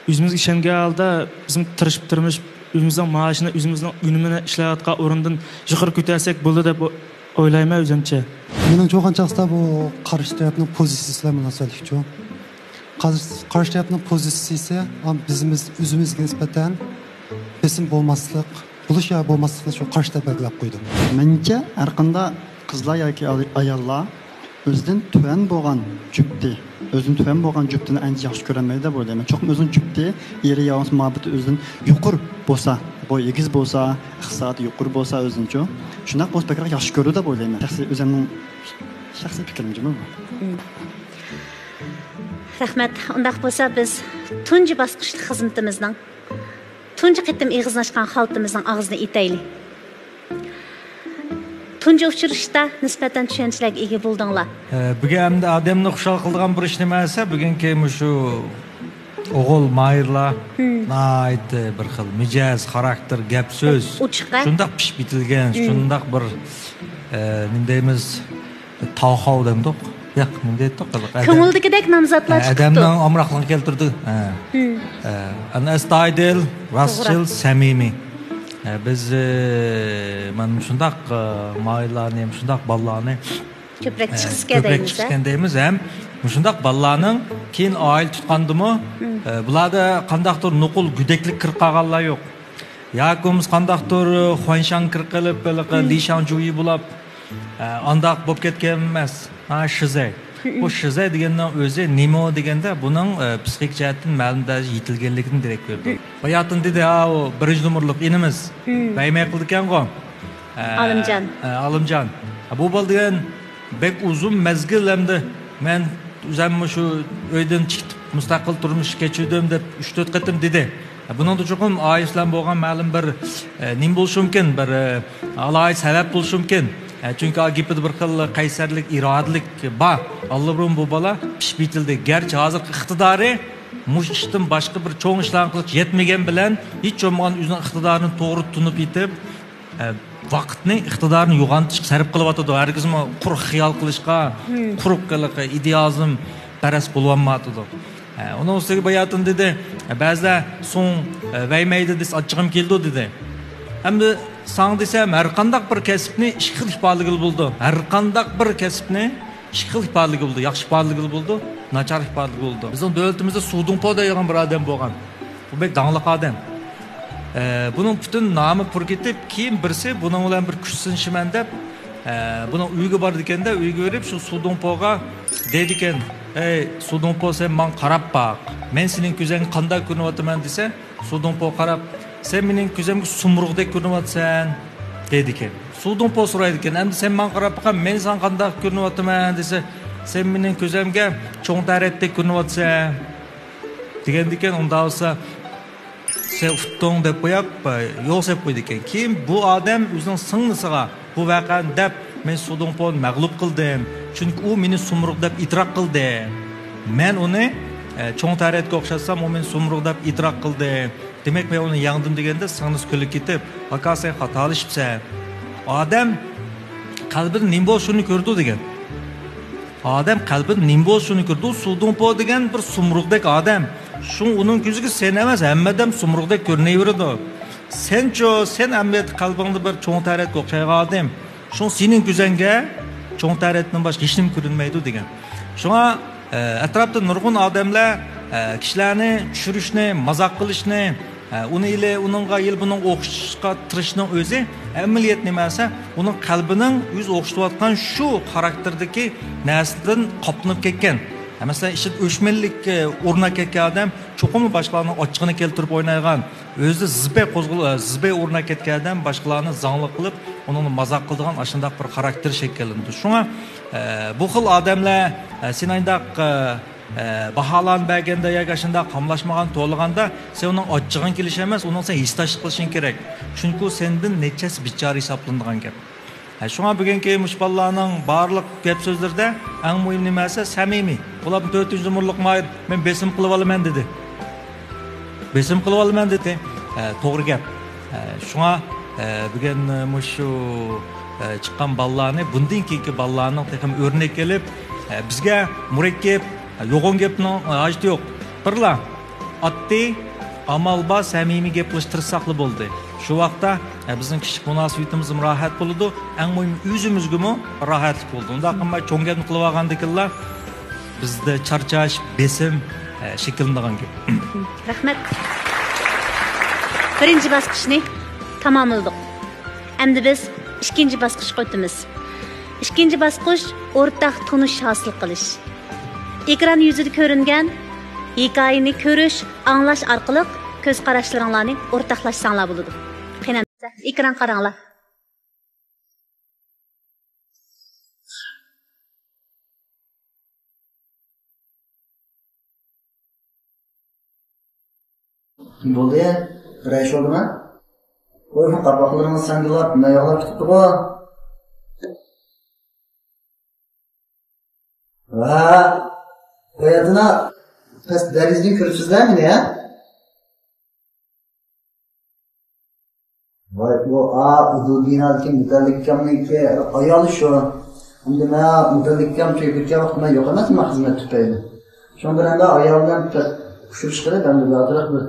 O'zimiz ishongan holda bizim tirishib turmush o'zimizning maoshini o'zimizning unumini ishlayotgan o'rindan yuqori ko'tarsak bo'ldi deb o'ylayman o'zimcha. Mening cho'qanchaqda bu qarshi tarafning pozitsiyasi bilan söyleyikchu. Qarshi tarafning pozitsiyasi ham bizimiz o'zimizga nisbatan besim bo'lmaslik, bo'lish ya bo'lmaslikni shu qarshi taraf belgilab qo'ydi. Menimcha har qanday qizlar yoki ayollar o'zidan tuvan bo'lgan jufti o'zini tuvan bo'lgan juftini ancha yaxshi ko'rmaydi deb o'ylayman. Cho'qim o'zini jufti eri yoki muhabbati o'zidan yuqori bo'lsa boy egiz bo'lsa, iqtisodiy yuqori bo'lsa o'zincha, shunaq bo'lsa bakar yaxshi ko'radi deb o'ylayman. O'zimning shaxsiy fikrimcha bu. Rahmat. Undaq bo'lsa biz tunji bosqichli xizmatimizning tunji qitim ig'izlashgan xaltimizning og'zini etaylik. Tunji uchrashda nisbatan tushunchalarga ega bo'ldinglar. Bugun hamda odamni xushal qiladigan bir ish nima esa, bugungi shu o'g'il mayirlar nayt bir xil mijoz, xarakter, gap so'z shundoq pishib bitilgan, shundoq bir nima deymiz, tavxov demdik. Yo'q, nima deydi? Ko'ngildagidek nomzodlar chiqdi. Odamning omroqligini keltirdi. Ana astoydil, rostchil, samimiy. Biz mana shundoq mayirlarni ham shundoq bolalarni ko'proq chiqishgan deymiz ham. Shundoq bolalarning keyin oila tutqandimi, bularda qandaqdir nuqul gudeklik kirib qolganlar yo'q. Yoki qandaqdir xuanshan kirib qilib, lishan juyi bo'lib, andaq bo'lib ketgan emas. Shizay. Bu shizay deganning o'zi nima deganda buning psixik jihatdan ma'lum darajada yetilganligini darak berdi. Bayatın dedi, o birinchi numurliq inimiz. Baymay qildi ekan-ku. Alimjon. Alimjon. Bu bo'lgan bek uzun mezgil hamda men o'zimni shu uydan chiqib mustaqil turmush kechirdim deb 3-4 qatim dedi. Bunun da cho'qim oilalar bo'lgan ma'lum bir nim bo'lishi mumkin, bir alohida sabab bo'lishi mumkin. Çünkü agipede bir xil qaysarlik, irodalik bor. Allohim bu bola pishib bitildi. Garchi hozir iqtidori mush ishdan boshqa bir cho'ng ishlarni qilish yetmagan bilan hech bo'lmagan o'zining iqtidorini to'g'ri tunib yetib, vaqtni, iqtidorini yo'g'ontish sarf qilyotdi. Hargizmi quruq xiyol qilishga, quruq idealizm paras bo'lyapti. Onun ustiga bayatın dedi, ba'zilar so'ng vaymaydi desa achchig'im keldi dedi. Hamda sang desem her qandaq bir kasbni ikki xil ifodaligi bo'ldi. Har qandaq bir kasbni ikki xil ifodaligi bo'ldi. Yaxshi ifodaligi bo'ldi, nachar ifodaligi bo'ldi. Bizning davlatimizda Sudunpo degan bir odam bo'lgan. Bu bek dangliq odam. Bunun butun nomi pur ketib, keyin birisi buning bilan bir kuch sinishiman deb, buning uyiga bordi ekanda, uyiga berib shu Sudunpoga dedi ekan, "Ey Sudunpo, sen men qarab baq. Men sening ko'zing qanday ko'rinyapman" desa, Sudunpo qarab, "Sen mening ko'zimga sumruqdek ko'rinyapsan" dedi ekan. Sudunpo so'raydi ekan, "Endi sen men qarab baqam, men sen qanday ko'rinyapman" desa, "Sen mening ko'zimga cho'ng taratdek ko'rinyapsan" degan ekan. Unda olsa sen uftong deb qo'yib, yo'q deb qo'ydi ekan. Keyin bu odam o'zining singlisiga bu voqeani deb, "Men Sudunponi mag'lub qildim, chunki u meni sumruq deb itroq qildi. Men uni cho'ng taratga o'xshatsam, u meni sumruq deb itroq qildi. Demek ben onu yandım degende sanız külük gitip, "Aka sen hatalışıpsan." Adam kalbinin nimbo şunu gördü degen. Adam kalbinin nimbo şunu gördü. Sudunpo degen bir sumruqdek adam. Şu onun gözüge sen emas, hemmeden sumruqdek görüneverdi. Sen emniyet kalbinde bir çoğun taret kokşayga adam. Şu senin gözenge çoğun taretinin başka hiç nim görünmeydi degen. Şuna etrafta nurgun adamlar kişilerini düşürüşne, mazak qilishni, uni ile uningga yil buning o'qishga tirishning o'zi amaliyat nimasi, uning qalbining yuz o'qishayotgan shu xarakterdagi narsadan qoplanib ketgan. Masalan, ishit o'shmanlik o'rnak ketgan odam cho'qimi boshqalarning ochig'ini keltirib o'ynaygan, o'zi zibay o'rnak ketgan odam boshqalarni zangli qilib, uni mazak qiladigan ashundoq bir xarakter shakllandi. Shunga bu xil odamlar sen ayndaq bahalan bəgəndə ya qaşında qamlaşmağan to'lg'anda sen onun ochig'in kelish emas, onun sen histoshlik qilishing kerak. Chunki sendin nechasi bichora hisoblanadigan gap. Shunga bugungi mushballarning barliq gap so'zlarda eng muhim nimasi samimiy. Ular 4-numurliq mayr men besim qilib olaman dedi. Besim qilib olaman dedi. To'g'ri gap. Shunga bugun shu chiqqan bolalarni bundan keyingi bolalarning texim o'rnak kelib bizga murakkab yo'g'on gapning hojati yo'q. Birla oddiy amalba samimiy gaplashtirsaqli bo'ldi. Shu vaqtda bizning kichik munosabatimiz rohat bo'ldi. Eng muhim o'zimizga rohatlik bo'ldi. Unda qimmat cho'ng gapni qilib olgandikilar bizda charchash, besim shakllangan gap. Rahmat. Birinchi bosqichni tamomladik. Endi biz ikkinchi bosqichga o'tamiz. Ikkinchi bosqich o'rtaq tunish hosil qilish. Ekran yüzüde ko'ringan hikoyani ko'rish, anglash orqali ko'z qarashlaringlarni o'rtoqlashsanglar bo'ladi. Ekran qaranglar. Bo'ldi ya, bir ish bo'ldimi? Qo'y, qaboqlaringiz sangilab, nayoqlab ketdi-ku. Va, qo'yadina past darizni ko'ribsizlarmi ya? Voy, bu udubinalkim mutalikkamniki ayol shu. Unda mutalikkam to'yibga vaqtma yo'q emasmi xizmat tufayli. Shon bilan da ayol bilan tushib chiqib, endi atroq bir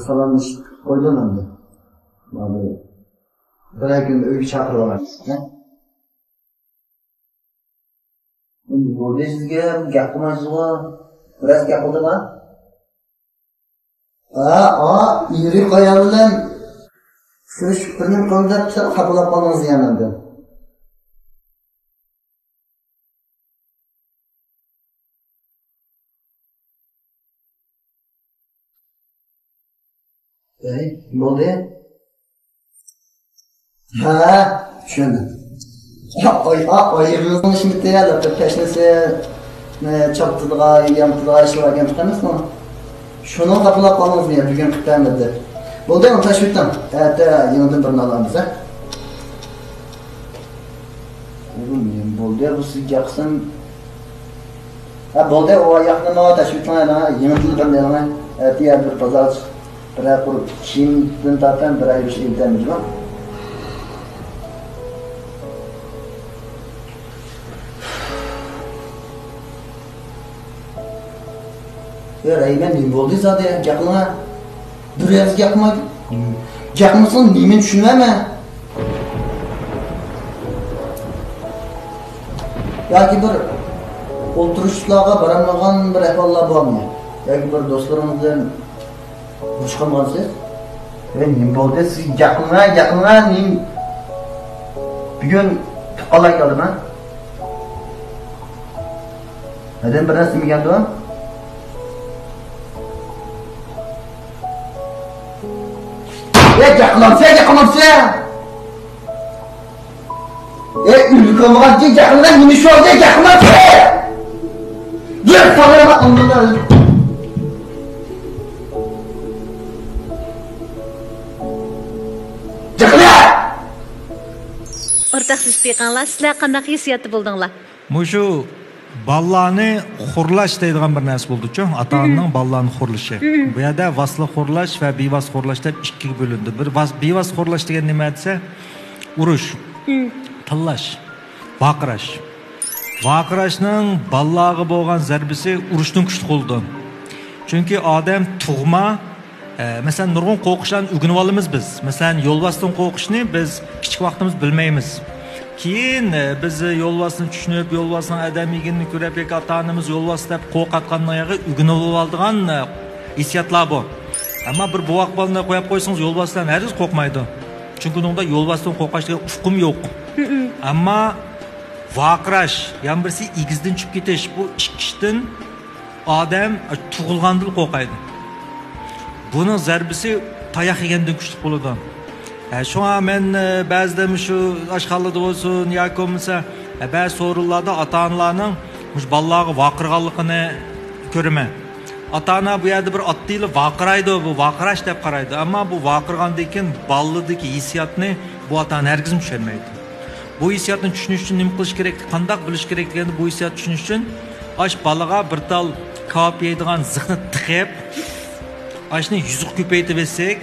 salomni qo'ydim endi. Mana bir kun uyga chaqirib olamiz. Bo'ldi sizga gap qilmaysizmi? Biroz gap qildimi? Yuri qo'ya bilan siz shukrining qo'lida qabul qildingiz yanada. Bo'ldi. Tushundim. Oyirimizni şimdi tayyorlab, peshnasi choptidiga, yamtidiga ishlagan emasmi? Shuni qabul qilamiz men bugun kutamiz. Bo'ldi, uni tashvitam. Erta yonidan birini olamiz, ha? Bo'ldi, bu sizga qilsam. Bo'ldi, o yaqinda tashvitlarni yonidan birini olaman. Erta bir bozor Bırak bu kimden zaten bırak bir şey interneti var. Ya Rayman ne oldu zaten yakına? Biraz yakma. Yakmasın nimin düşünmeme. Ya ki bir oturuşlarga baramlagan bir ehvallar var mı? Ya ki bir dostlarımızdan Uçkan var siz? Ben bolda siz yakınına nim bugün tıkalay kaldım ha? Neden bir resim geldi o? Yakınlamsa! Ülkemden ki yakınlar nimi şu oldu yakınlamsa! Dur sana anladım. Ortaqlıq deyqanlar, sizlər qandaq hissiyatı buldunlar? Mushu ballarni xurlash deydigan bir narsa bo'ldi-ku, ota-onaning ballarni xurlashi. Bu yerda vasli xurlash va bevas xurlash deb ikkiga bo'lindi. Bir bevas xurlash degan nima desa, urush, tillash, vaqirash. Vaqirashning ballarga bo'lgan zarbisi urushdan kuchli bo'ldi. Chunki odam tug'ma Mesela nurgun qo'rqishlarni o'rganib olamiz biz. Mesela yo'lbosdan qo'rqishni biz kichik vaqtimiz bilmaymiz. Keyin biz yo'lbosni tushunib, yo'lbosning adamligini ko'rib, ota-onamiz yo'lbos deb qo'rqatgandan yo'g'i o'rganib oladigan hissiyotlar bu. Ammo bir buvoq bolni qo'yib qo'ysangiz yo'lbosdan hariz qo'rqmaydi. Chunki unda yo'lbosdan qo'rqishga ufqum yo'q. Ammo vaqirash, yana birisi igizdan tushib ketish, bu ikkishdan odam tug'ilgandan qo'rqaydi. Bunun zarbisi tayak yegandan kuchli bo'ladi. Shunga men ba'zida shu ashxalada bo'lsin yoki bo'lmasa ba'zi so'rinlarda ota-onalarning bolalarga vaqirganligini ko'raman. Ota-ona bu yerda bir otdili vaqiraydi, bu vaqirash deb qaraydi. Ammo bu vaqirgandan keyin boladagi hissiyotni bu ota-ona hargiz tushunmaydi. Bu hissiyotni tushunish uchun nima qilish kerak, qanday bilish kerak deganda bu hissiyotni tushunish uchun bolaga bir tal kop yeydigan zihni tiqib Aşını yüzük köpeytib etsek,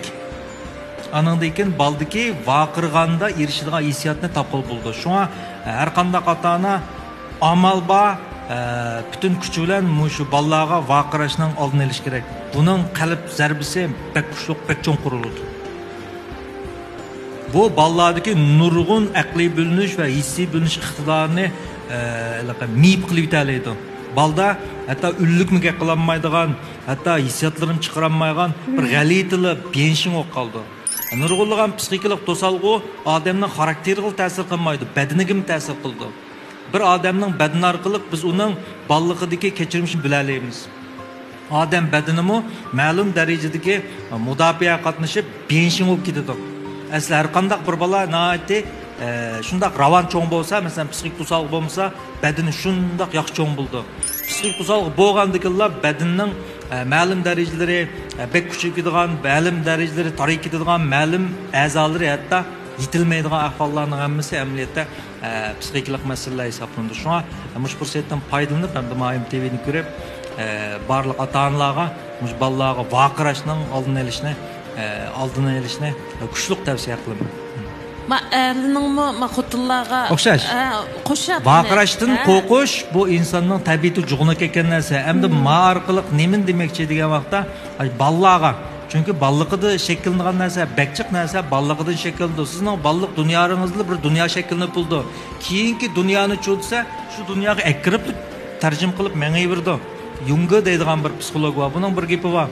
anından keyin baldiki vaqirganda erişidigan hissiyatni tapqil bo'ldi. Shunga har qanday ota-ona amal ba bütün kuchi bilan shu bolalarga vaqirashning oldini olish kerak. Buning qalb zarbisi pek kuchli, pek cho'ng quriladi. Bu bolalardagi nurg'un aqliy bo'linish va hissiy bo'linish iqtidorini miyib qilib yetalaydi. Balda hatta üllükmüge kılanmaydıgan, hatta hissiyatlarını çıkaranmaygan bir galitili benşin o kaldı. Nurgulluğun psikiklik tosalgı adamның karakteriyle tesir kılmaydı, bedeniga tesir kıldı. Bir adamның bedeni arkalık biz onun ballıqıdaki keçirmişini bilaleyimiz. Adam bedenimi ma'lum derecedeki mudafiye katlaşıp benşin olup gidiyor. asli har qandaq bir bola naati shundoq ravon cho'ng bo'lsa, masalan, psixik to'salg'i bo'lmasa, badani shundoq yaxshi cho'ng bo'ldi. Psixik to'salg'i bo'lgandikinlar badanning ma'lum darajalari bek kuchayib ketadigan, ma'lum darajalari tarayib ketadigan, ma'lum a'zolari hatto yetilmaydigan ahvollarning hammasi amaliyotda psixiklik masalalar hisoblanadi. Shunga mush fursatdan foydalanib, hamda Moim TVni ko'rib, barliq ota-onalarga mush bolalarga vaqirashning oldini olishni kuchli tavsiya qilaman. Ma ərlinin ma xotullarga o'xshash. Qo'shadi. Vaqirashdan qo'rqish bu insonning tabiati jug'una ketgan narsa. Hamda ma orqali nima demoqchi degan vaqtda bolalarga çünkü ballıqıda şekillenən nəsə, bəkçik nəsə ballıqıdan şekillenir. Sizin ballık dünyanızda bir dünya şekilini buldu. Keyinki dünyanı çöldsə, şu dünyaya əkrib tərcüm qılıb mənə verdi. Junga deydigan bir psixolog var. Bunun bir gepi var.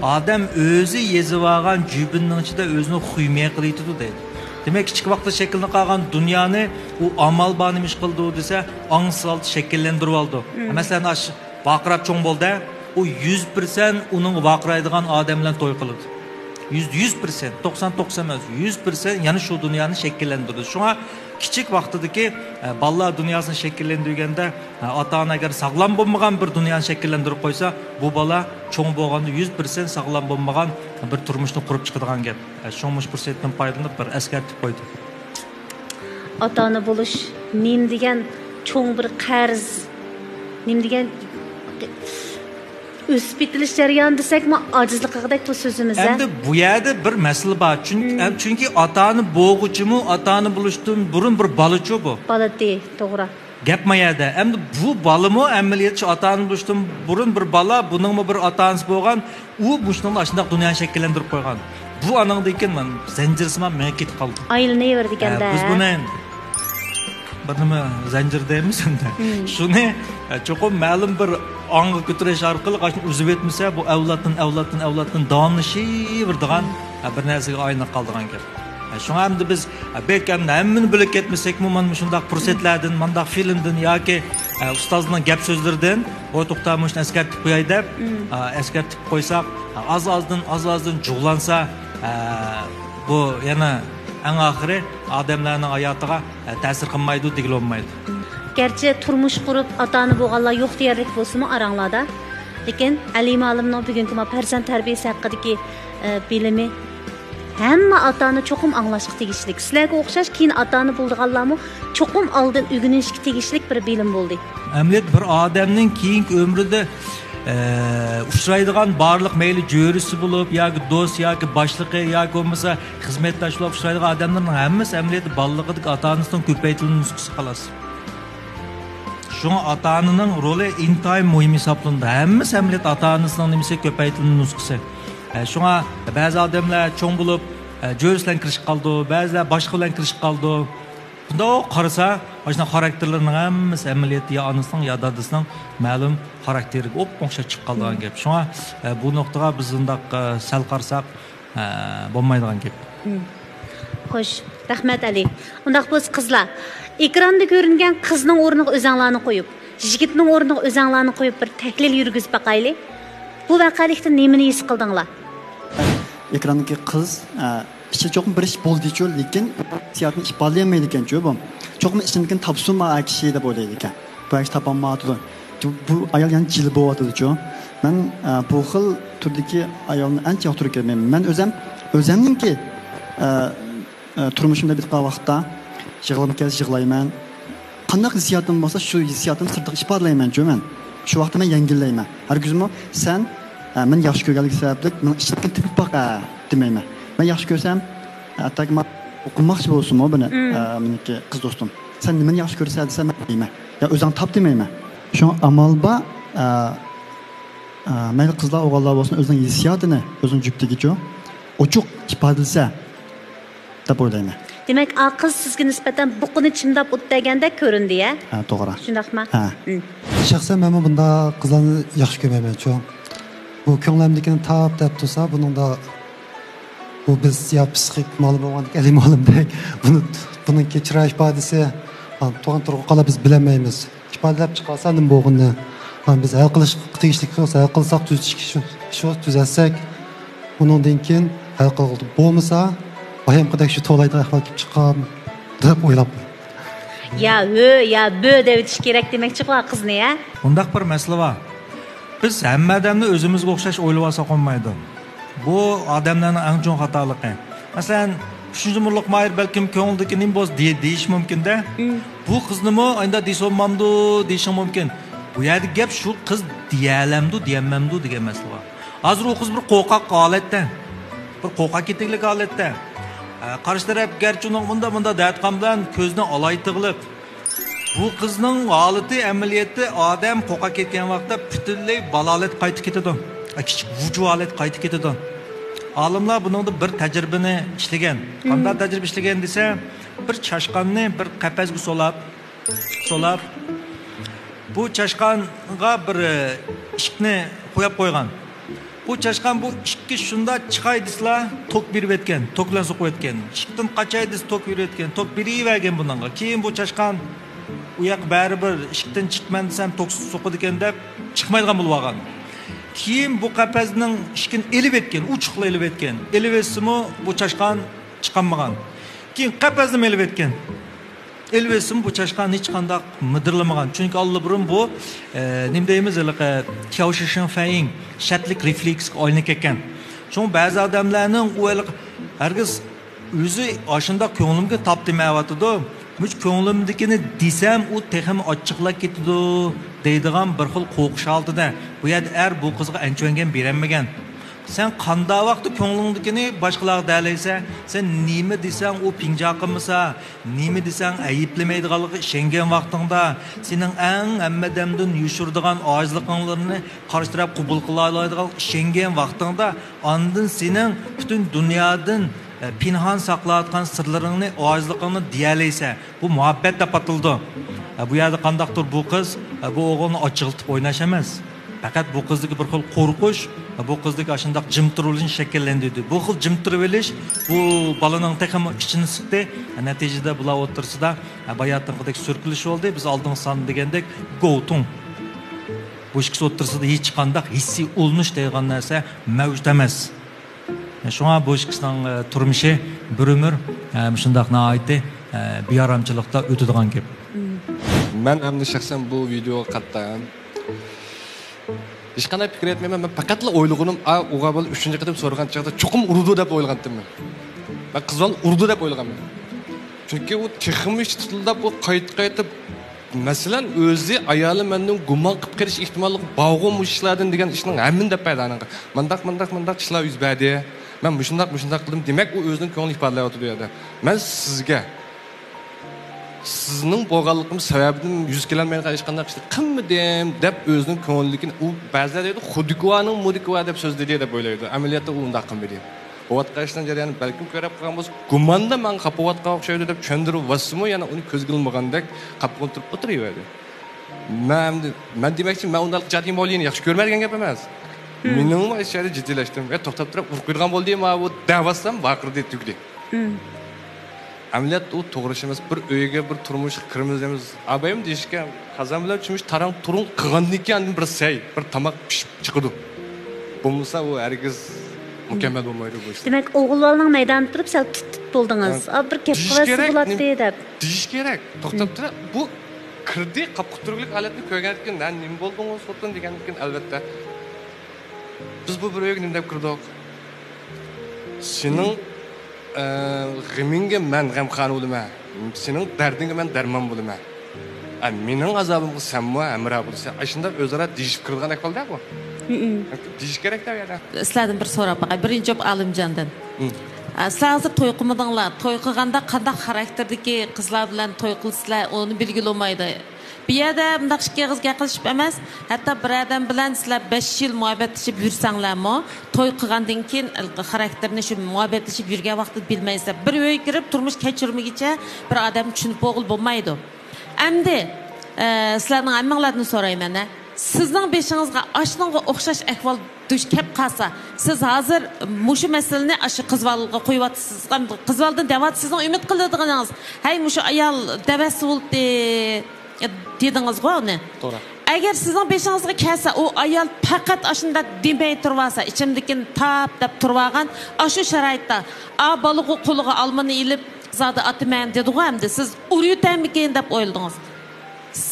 Adam özü yezib alğan cübünün içində özünü xuymaya qılıydı deydi. Demek kichik vaqtda şekilini qalğan dünyanı o amal banimiş qıldı desə, ansal şekillendirib aldı. Məsələn, aş baqırab çoğ boldu. O 100% onun vaqıraydigan adamlarla to'y qiladi. 100%, 99 emas, 100% yani şu dünyanı şekillendirdi. Şuna kichik vaqtidagi bolalar dunyosini shakllantirganda ota-ona agar sog'lom bo'lmagan bir dunyoni shakllantirib qo'ysa, bu bola cho'ng bo'lganda 100% sog'lom bo'lmagan bir turmushni qurib chiqadigan gap. Shunmush fursatdan foydalanib bir eskartib qo'ydi. Ota-ona bo'lish nim degan cho'ng bir qarz, nim degan o'sib bitilish jarayoni desakmi ojizliqidek bu so'zimiz. Endi bu yerda bir masala bor. Chunki ota-ona bo'g'uchimi, ota-ona bo'lishdan burun bir bolachi bu. Bolati, to'g'ri. Gap mayada. Endi bu bolami amaliyotchi ota-ona bo'lishdan burun bir bola, buningmi bir ota-onasi bo'lgan, u bushning ashundoq dunyoni shakllantirib qo'ygan. Bu anangda ekan men zanjirsman men ketib qoldim. Aylanayverdi ekanda. Biz buni bir nima zanjir deymiz unda. Shuni cho'qim ma'lum bir ongga ko'tarish orqali qashni uzib etmasa, bu avloddan davomlashaveradigan bir narsaga aylanib qoldigan gap. Shunga hamda biz belki hammani bilib ketmasakmi, mana shunday fursatlardan, mana filmdan yoki ustozning gap so'zlaridan o to'xtamishni eskartib qo'yay deb, eskartib qo'ysak, az-azdan jug'lansa, bu yana eng oxiri odamlarning hayotiga ta'sir qilmaydi, degilolmaydi. Gerçi turmuş kurup ata-ona bo'lganlar yo'q deyarlik bo'lsa-mu aranglarda. Lekin Alim olimning bugungi farzand tarbiyasi haqidagi bilimi hamma ota-ona cho'qim anglashga tegishli. Sizlarga o'xshash keyin ota-ona bo'lganlarmi cho'qim oldin o'rganishga tegishli bir bilim bo'ldi. Amaliyot bir odamning keyingi umrida uchraydigan barliq mayli jo'risi bo'lib yoki do'st yoki boshlig'i yoki bo'lmasa xizmatdoshlar uchraydigan odamlarning hammasi amaliyotda bolaligidagi ota-onasidan ko'paytirilgan nusxasi xolos. Şuna ata-onaning roli intayin muhim hisoblanadi. Hammasi amaliyot ota-onasining nimasi ko'paytirilgan nusxasi. Şuna ba'zi odamlar cho'ng bo'lib jo'ris bilan kirishib qoldi, ba'zilar boshqa bilan kirishib qoldi. Bunda qarasa, mana xarakterlarning hammasi amaliyotda ya onasining ya dadasining ma'lum xarakteriga o'xshab chiqib qolgan gap. Shunga bu nuqtaga biz undaq sal qarsak bo'lmaydigan gap. Xo'sh, rahmat Ali. Undaq bo'lsa qizlar, ekranda ko'ringan qizning o'rniga o'zinglarni qo'yib, yigitning o'rniga o'zinglarni qo'yib bir tahlil yurgizib baqaylik. Bu vaqalikda nimani his qildinglar? Ekrandagi qiz ichi cho'qim bir ish bo'ldi-ku, lekin hissiyotni ifodalamaydi ekan-ku bu. Cho'qim ichimdan topsunma kishi deb o'ylaydi ekan. Bu ish topolmadi. Bu ayol yana jil bo'yotdi-ku. Men bu xil turdagi ayolni ancha yoqtirib men o'zimningki turmushimda bitgan vaqtda yig'layman. Qanday hissiyotim bo'lsa, shu hissiyotimni sirtqa ifodalayman-ku men. Shu vaqtda men yengillayman. Hargizmi sen men yaxshi ko'rganlik sababli men ishdan tepib baqa demayman. Ben yaxshi ko'rsam, hatta o'qimoqchi bo'lsin-mu buni, meniki qiz do'stim. Sen nimani yaxshi ko'rsa desam deyman. Ya o'zing top demayman. Shu amalba mayli qizlar o'g'illar bo'lsin, o'zining hissiyotini, o'zining juftigicha ochiq ifodalasa deb o'ylayman. Demak, a qiz sizga nisbatan buqini chimdab o'tdaganda ko'rindi-ya? Ha, to'g'ri. Shundaqmi? Ha. Shaxsan men bunda qizlarni yaxshi ko'rmayman-ku. Bu ko'nglimdagini tap deb tursa, buningda bu biz ya psixik ma'lum bo'lgandik, Ali ma'lumdek bunun kechira ifodasi to'g'ri turib qolib biz bilmaymiz. Ifodalab chiqarsa nima bo'lganini biz hal qilish tegishli bo'lsa hal qilsak shu tuzatsak, undan keyin hal qilib bo'lmasa bayamqidek shu to'layda ahvol kelib chiqqan deb o'ylab. Ya bö deb o'tish kerak demoqchi-ku qizni ya. Bundaq bir masala bor. Biz hamma odamni o'zimizga o'xshash o'ylab olsa qolmaydi. Bu odamlarning eng chong xatoligi. Masalan, 3-murliq mayr balkim ko'ngildagi nim bo'z deyish mumkin-da. Bu qiznimi endi deysomamdu deyishim mumkin. Bu yerda gap shu qiz diyalamdu, diyamamdu degan masala bor. Hozir u qiz bir qo'rqoq holatda, bir qo'rqoq ketiklik holatda. Qarshi taraf garchi uning bunda dayatqan bilan ko'zni olaytig'ilib. Bu qizning holati amaliyotda odam qo'rqoq ketgan vaqtda butunlay balolat qaytib ketadi. Kichik vujulat qaytib ketadi. Olimlar buningda bir tajribani ishlagan. Qanday tajriba ishlagan desa, bir chashqanni bir qafasga solab bu chashqanga bir ishqni qo'yib qo'ygan. Bu chashqan bu ishqi shunda chiqay deslar, tok berib etgan, toklansa qo'yatgan. Ishqdan qachay des tok berib etgan, tok berivergan bunga. Keyin bu chashqan u yoq baribir ishqdan chiqman desam toksiz so'qidi ekan deb chiqmaydigan bo'lib olgan. Keyin bu qafasning ishqini elib etgan, uchiqla elib etgan. Elib etsimi bu chashqan chiqmagan. Keyin qafasni elib etgan. Elvesim bu chashqan hech qanday midirlamagan. Chunki allburun bu nim deymiz, Kaoshishing Feying shartlik refleksga o'ynab ketgan. Chunki ba'zi odamlarning u hargiz o'zi oshunda ko'nglimga top demayotdi. Much ko'nglimdagini desam u texim ochiqlab ketadi deydigan bir xil qo'rqish oldida. Bu yerda bu qizga anchongan beranmagan. Sen qanday vaqtda ko'nglingdagini boshqalarga dalaysa, sen nima desang u pinja qilmasa, nima desang ayiblamaydiganligi ishongan vaqtingda sening eng hammadamdan yushurdigan ojizliklaringni qarshi taraf qabul qila oladigan ishongan vaqtingda ondan sening butun dunyodan pinhon saqlayotgan sirlaringni, ojizligingni deyalaysa, bu muhabbat deb atildi. Bu yerda qandaqdir bu qiz bu o'g'ilni ochiqiltib o'ynash emas. Fakat bu qizdagi bir xil qo'rqish, bu qizdagi ashundaq jimtirilish shakllanadi. Bu xil jimtirilish bu balaning texmi ichini siqdi. Natijada bular o'tirsida bayatdagi surkilish bo'ldi. Biz oldin son degandek go'tung. Bu ikki o'tirsida hech qanday hissiy ulnish degan narsa mavjud emas. Shunga bu ikkisining turmushi bir umr shundaq nihoyatda beyaramchilikda o'tadigan gap. Men hamda shaxsan bu videoga qatnashdim. Hech qanday fikr etmayman. Men faqatla o'ylagunim, o'g'a bola 3-qatim so'ragan chaqda cho'qim urdi deb o'ylagandim men. Men qizlar urdi deb o'ylaganman. Chunki u texmish tutildab bu qaytib masalan o'zi ayoli mendan gumon qilib qilish ehtimoli bog'im ishlardan degan ishning hammin deb paydalangan. Mundaq ishlar yuz berdi. Men shundaq qildim. Demak u o'zining ko'ngil ifodalayotdi bu yerda. Men sizga sizning bo'lganligimiz sababidan yuz kelolmaydigan hech qanday ishni qilmadim deb o'zining ko'ngilligini u ba'zilar deydi xudikovaning mudikova deb so'zlaydi deb o'ylaydi. Amaliyotda u undaq qilmaydi. Bo'vatqashdan jarayonni balkim ko'rib qolgan bo'lsa, gumanda men qapovatqa o'xshaydi deb tushuntirib vasmi, yana uni ko'zga ilmagandek qapqon turib o'tiraverdi. Men demoqchi, men undaq jaddiy moliyni yaxshi ko'rmagan gap emas. Mening ishlarni jiddiylashdim. To'xtab turib urqirgan bo'ldim, bu davasam vaqirdi tugdi. Amaliyat u to'g'ri emas. Bir uyga bir turmush qirmiz deymiz. Abayim deyishgan, qazan bilan turmush tarang turun qilgandan bir say, bir tamoq pishib chiqadi. Bo'lmasa u hargiz mukammal bo'lmaydi bu ish. Demak, o'g'illarning maydonda turib sal tut bo'ldingiz. Bir gap qilasiz bo'ladi deb. Deyish kerak. To'xtab turib, bu kirdi qapquturlik holatni ko'rgandan keyin nima bo'ldingiz xotin degandan keyin albatta biz bu bir uyga nima deb kirdik? Sening g'amingga men g'amxon bo'laman. Sening dardingga men darmon bo'laman. Mening azobimga senmi amra bo'lsa, shunda o'zaro deyishib kirgan ahvolda bu. Deyish kerak da yana. Sizlardan bir so'rab boqay. Birinchi Olimjondan. Sizlar hozir to'y qilmadinglar. To'y qilganda qanday xarakterdagi qizlar bilan to'y qilsizlar, uni belgilamaydi. Bir yerda bunday ishga qilishib emas, hatto bir odam bilan sizlar 5 yil muhabbatlashib yursanglarmi, to'y qilgandan keyin xarakterini shu muhabbatlashib yurgan vaqtda bilmaysizlar. Bir uyga kirib turmush kechirmagicha bir odam tushunib o'g'il bo'lmaydi. Endi sizlarning ammanglardan so'rayman. Sizning beshingizga ashunga o'xshash ahvol duch kelib qolsa, siz hozir mushu masalani shu qizvalga qo'yyapsiz. Qizvaldan davat sizning umid qiladiganingiz, hay mushu ayol davas bo'ldi dedingiz-ku uni. To'g'ri. Agar sizning beshingizga kelsa, o ayol faqat ashunda demay tursa, ichimdikini tap deb turgan, ashu sharoitda a balığı qo'liga olmani ilib, zodi atman dedi-ku, hamda siz uriyotamikin deb o'yladingiz.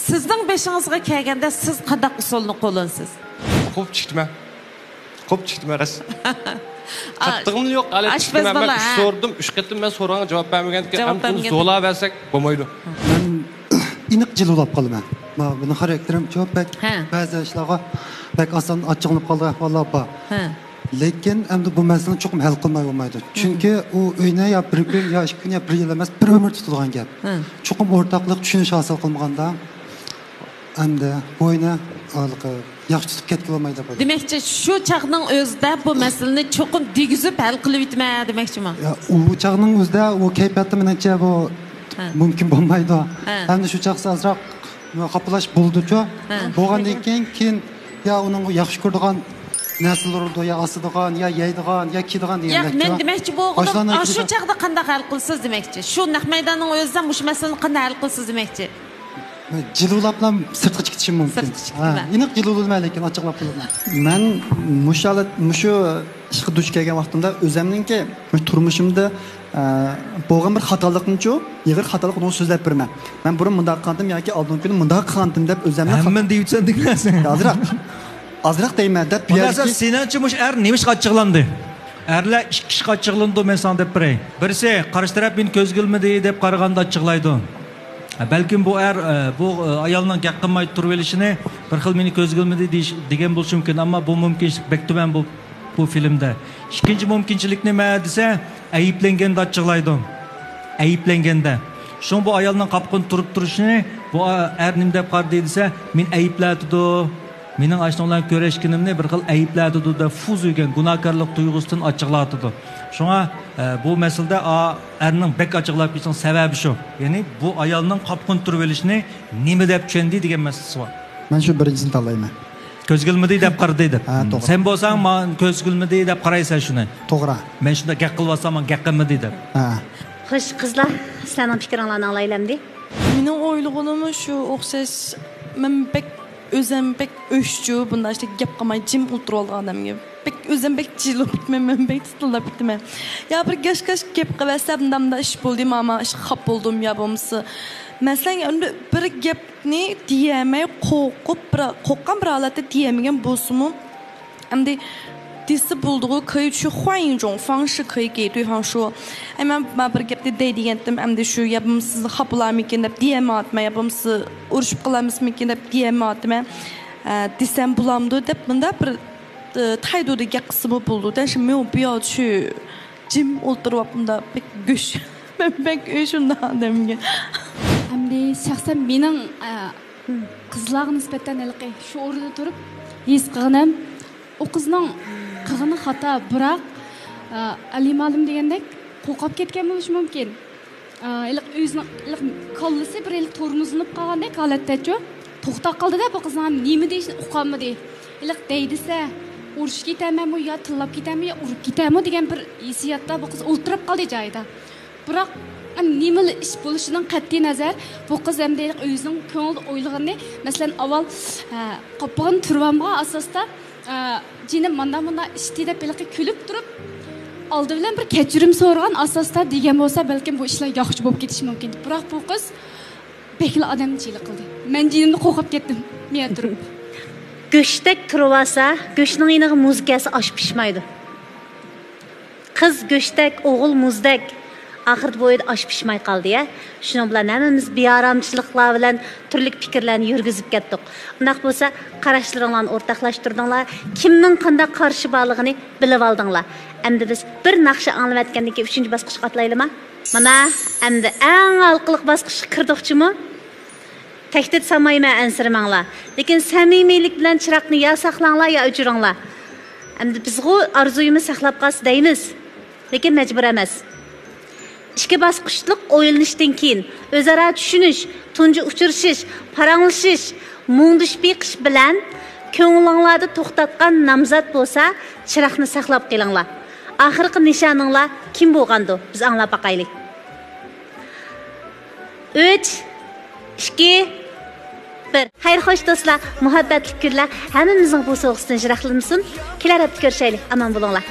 Sizning beshingizga kelganda siz qanday usulni qo'llansiz? Xo'p chiqdimi? Xo'p chiqdimi ras? Qattig'im yo'q, hali chiqdimi? Men so'rdim, 3 qatim men so'raganga javob bermagandan ham zo'la bersak bo'lmaydi. Men iniq jilolab qolaman. Buni xarakterim çok pek ba'zi ishlarga pek oson ochiqlanib qoldi ahvollar bor. Lekin endi bu masalani cho'qim hal qilmay bo'lmaydi. Chunki u uyni ya bir kun ya 2 kun ya bir yil emas, bir umr tutilgan gap. Cho'qim o'rtaqlik tushunish hosil qilmaganda endi bo'yni yaxshi tutib ketib olmaydi bu. Demakchi, shu chaqning o'zida bu masalani cho'qim digizib hal qilib bitma demakchiman. U chaqning o'zida u kayfiyatni menimcha bu mumkin bo'lmaydi. Endi shu chaqsa azroq qapalash bo'ldi-ku. Bo'lgandan keyin ya uning yaxshi ko'radigan narsalar ya asadigan, ya yeydigan, ya kiydigan degan. Yo'q, men demakchi bo'lgandim, shu chaqda qanday hal qilsiz demakchi. Shu naq maydonning o'zida mush masalani qanday hal qilsiz demakchi. Jilolablam sirtqa chiqishim mumkin. Aniq jilololmay lekin ochiqlab qo'yaman. Men mushu ishga duch kelgan vaqtimda o'zimningki turmushimda bo'lgan bir xatolikni-chu, yig'ir xatolik uni so'zlab beraman. Men burun mundaq qildim yoki oldingi kuni mundaq qildim deb o'zimni hamma deysan deglasan. Azroq deyman deb Bizlar senanchi mush nemish qachchiqlandi. Erlar ikki kishi qachchiqlandi men san deb biray. Birisi qarshi taraf meni ko'z qilmadi deb qaraganda achchiqlaydi. Balkim bu bu ayolning gap qilmay turib olishini bir xil meni ko'z qilmadi degan bo'lishi mumkin, ammo bu mumkinchilik bektuman bu filmda. Ikkinchi mumkinchilik nima desa, ayıplanganda achchiqlaydi. Ayıplanganda. Shun bu ayolning qapqin turib turishini bu er nim deb qardi desa, men ayıpladidu. Mening ashnolar ko'rishkinimni bir xil ayıpladidu da fuzugan gunohkorlik tuyg'usidan achchiqlatdi. Shunga bu masalada erning bek achchiqlab ketishning sababi shu. Ya'ni bu ayolning qapqin turib olishini nima deb tushundi degan masalasi bor. Men shu birinchisini tanlayman. Ko'z qilmadi deb qardi deb. Sen bo'lsang, men ko'z qilmadi deb qaraysan shuni. To'g'ri. Men shunda gap qilsam, men gap qilmadi deb. Xo'sh, qizlar, sizlarning fikringizni anglaylamdi. Mening o'ylig'im shu o'xshash, men bek özüm pek öşçü, bunda işte gap qilmay jim o'tirib olgan odamga. Pek özüm pek jilib bitmem, men pek tutilib bitmem. Ya bir gash-gash gap qilsam, bundamda ish bo'ldi, ama ish xap bo'ldim ya bo'lmasa. Masalan, endi bir gapni diyemay qo'rqqan bir holatda diyemagan bo'lsa-mu, endi disi bulduğu 可以去换一种方式可以给对方说，哎妈，bir gapni deydigandim, endi shu yapımsiz xapularmikin deb diyematma, yapımsiz urushib qilamizmikin deb diyematma. Desem bulamdı deb bunda bir taydoda gap qismi bo'ldi. 但是没有必要去 jim o'tirib bunda pek go'sh. Men pek o'shunda adamga. Endi shaxsan mening qizlarga nisbatan shu o'rinda turib his qilganim, o qizning qilgani xato, biroq alimalim degandek qo'rqib ketgan bo'lishi mumkin. O'zining kollasi bir tormozlanib qolgandek holatda-chu, to'xtab qoldi-da, bu qizning nima deyishini uqolmadi. Deydisa, urush ketamanmi yo tillab ketamanmi yo urib ketamanmi degan bir hissiyotda bu qiz o'ltirib qoldi joyida. Biroq nima ish bo'lishidan qat'iy nazar, bu qiz hamda o'zining ko'ngil o'ylig'ini, masalan, avval qopqon turvamga asosda jinim manda ishti deb kulib turib oldi bilan bir kechirim so'ragan asosda degan bo'lsa, balkim bu ishlar yaxshi bo'lib ketishi mumkin. Biroq bu qiz bekli odamchilik qildi. Men jinimni qo'rqib ketdim. Men turib. Go'shtdek turib olsa, go'shtning iniga muzgasi osh pishmaydi. Qiz go'shtdek, o'g'il muzdek. Axir bo'yida osh pishmay qoldi ya. Shuning bilan hammamiz bearamchiliklar bilan turli fikrlarni yurgizib ketdik. Undaq bo'lsa, qarashlaringlarni o'rtoqlashtirdinglar, kimning qanday qarshi borligini bilib oldinglar. Endi biz bir naqsha anglab aytgandan keyin 3-bosqichga atlaylikmi? Mana endi eng alqiliq bosqichga kirdik-chimi? Tahdid samayman ansirmanglar. Lekin samimiylik bilan chiroqni ya saqlanglar ya o'chiringlar. Endi bizgu arzuyimiz saqlab qolsa deymiz. Lekin majbur emas. İki basqıçlıq o'ylanishdan keyin o'zaro tushunish, tunji uchrashish, paranglashish, mungdish beqish bilan ko'nglinglarda to'xtatgan namzat bo'lsa, chiroqni saqlab qilinglar. Oxirgi nishoninglar kim bo'lgandi? Biz anglab baqaylik. 3 2 Bir xayr xo'sh do'stlar, muhabbatli kunlar hammamizning bu so'g'isdan jiraqlansin. Kelar hafta ko'rishaylik. Aman bo'linglar.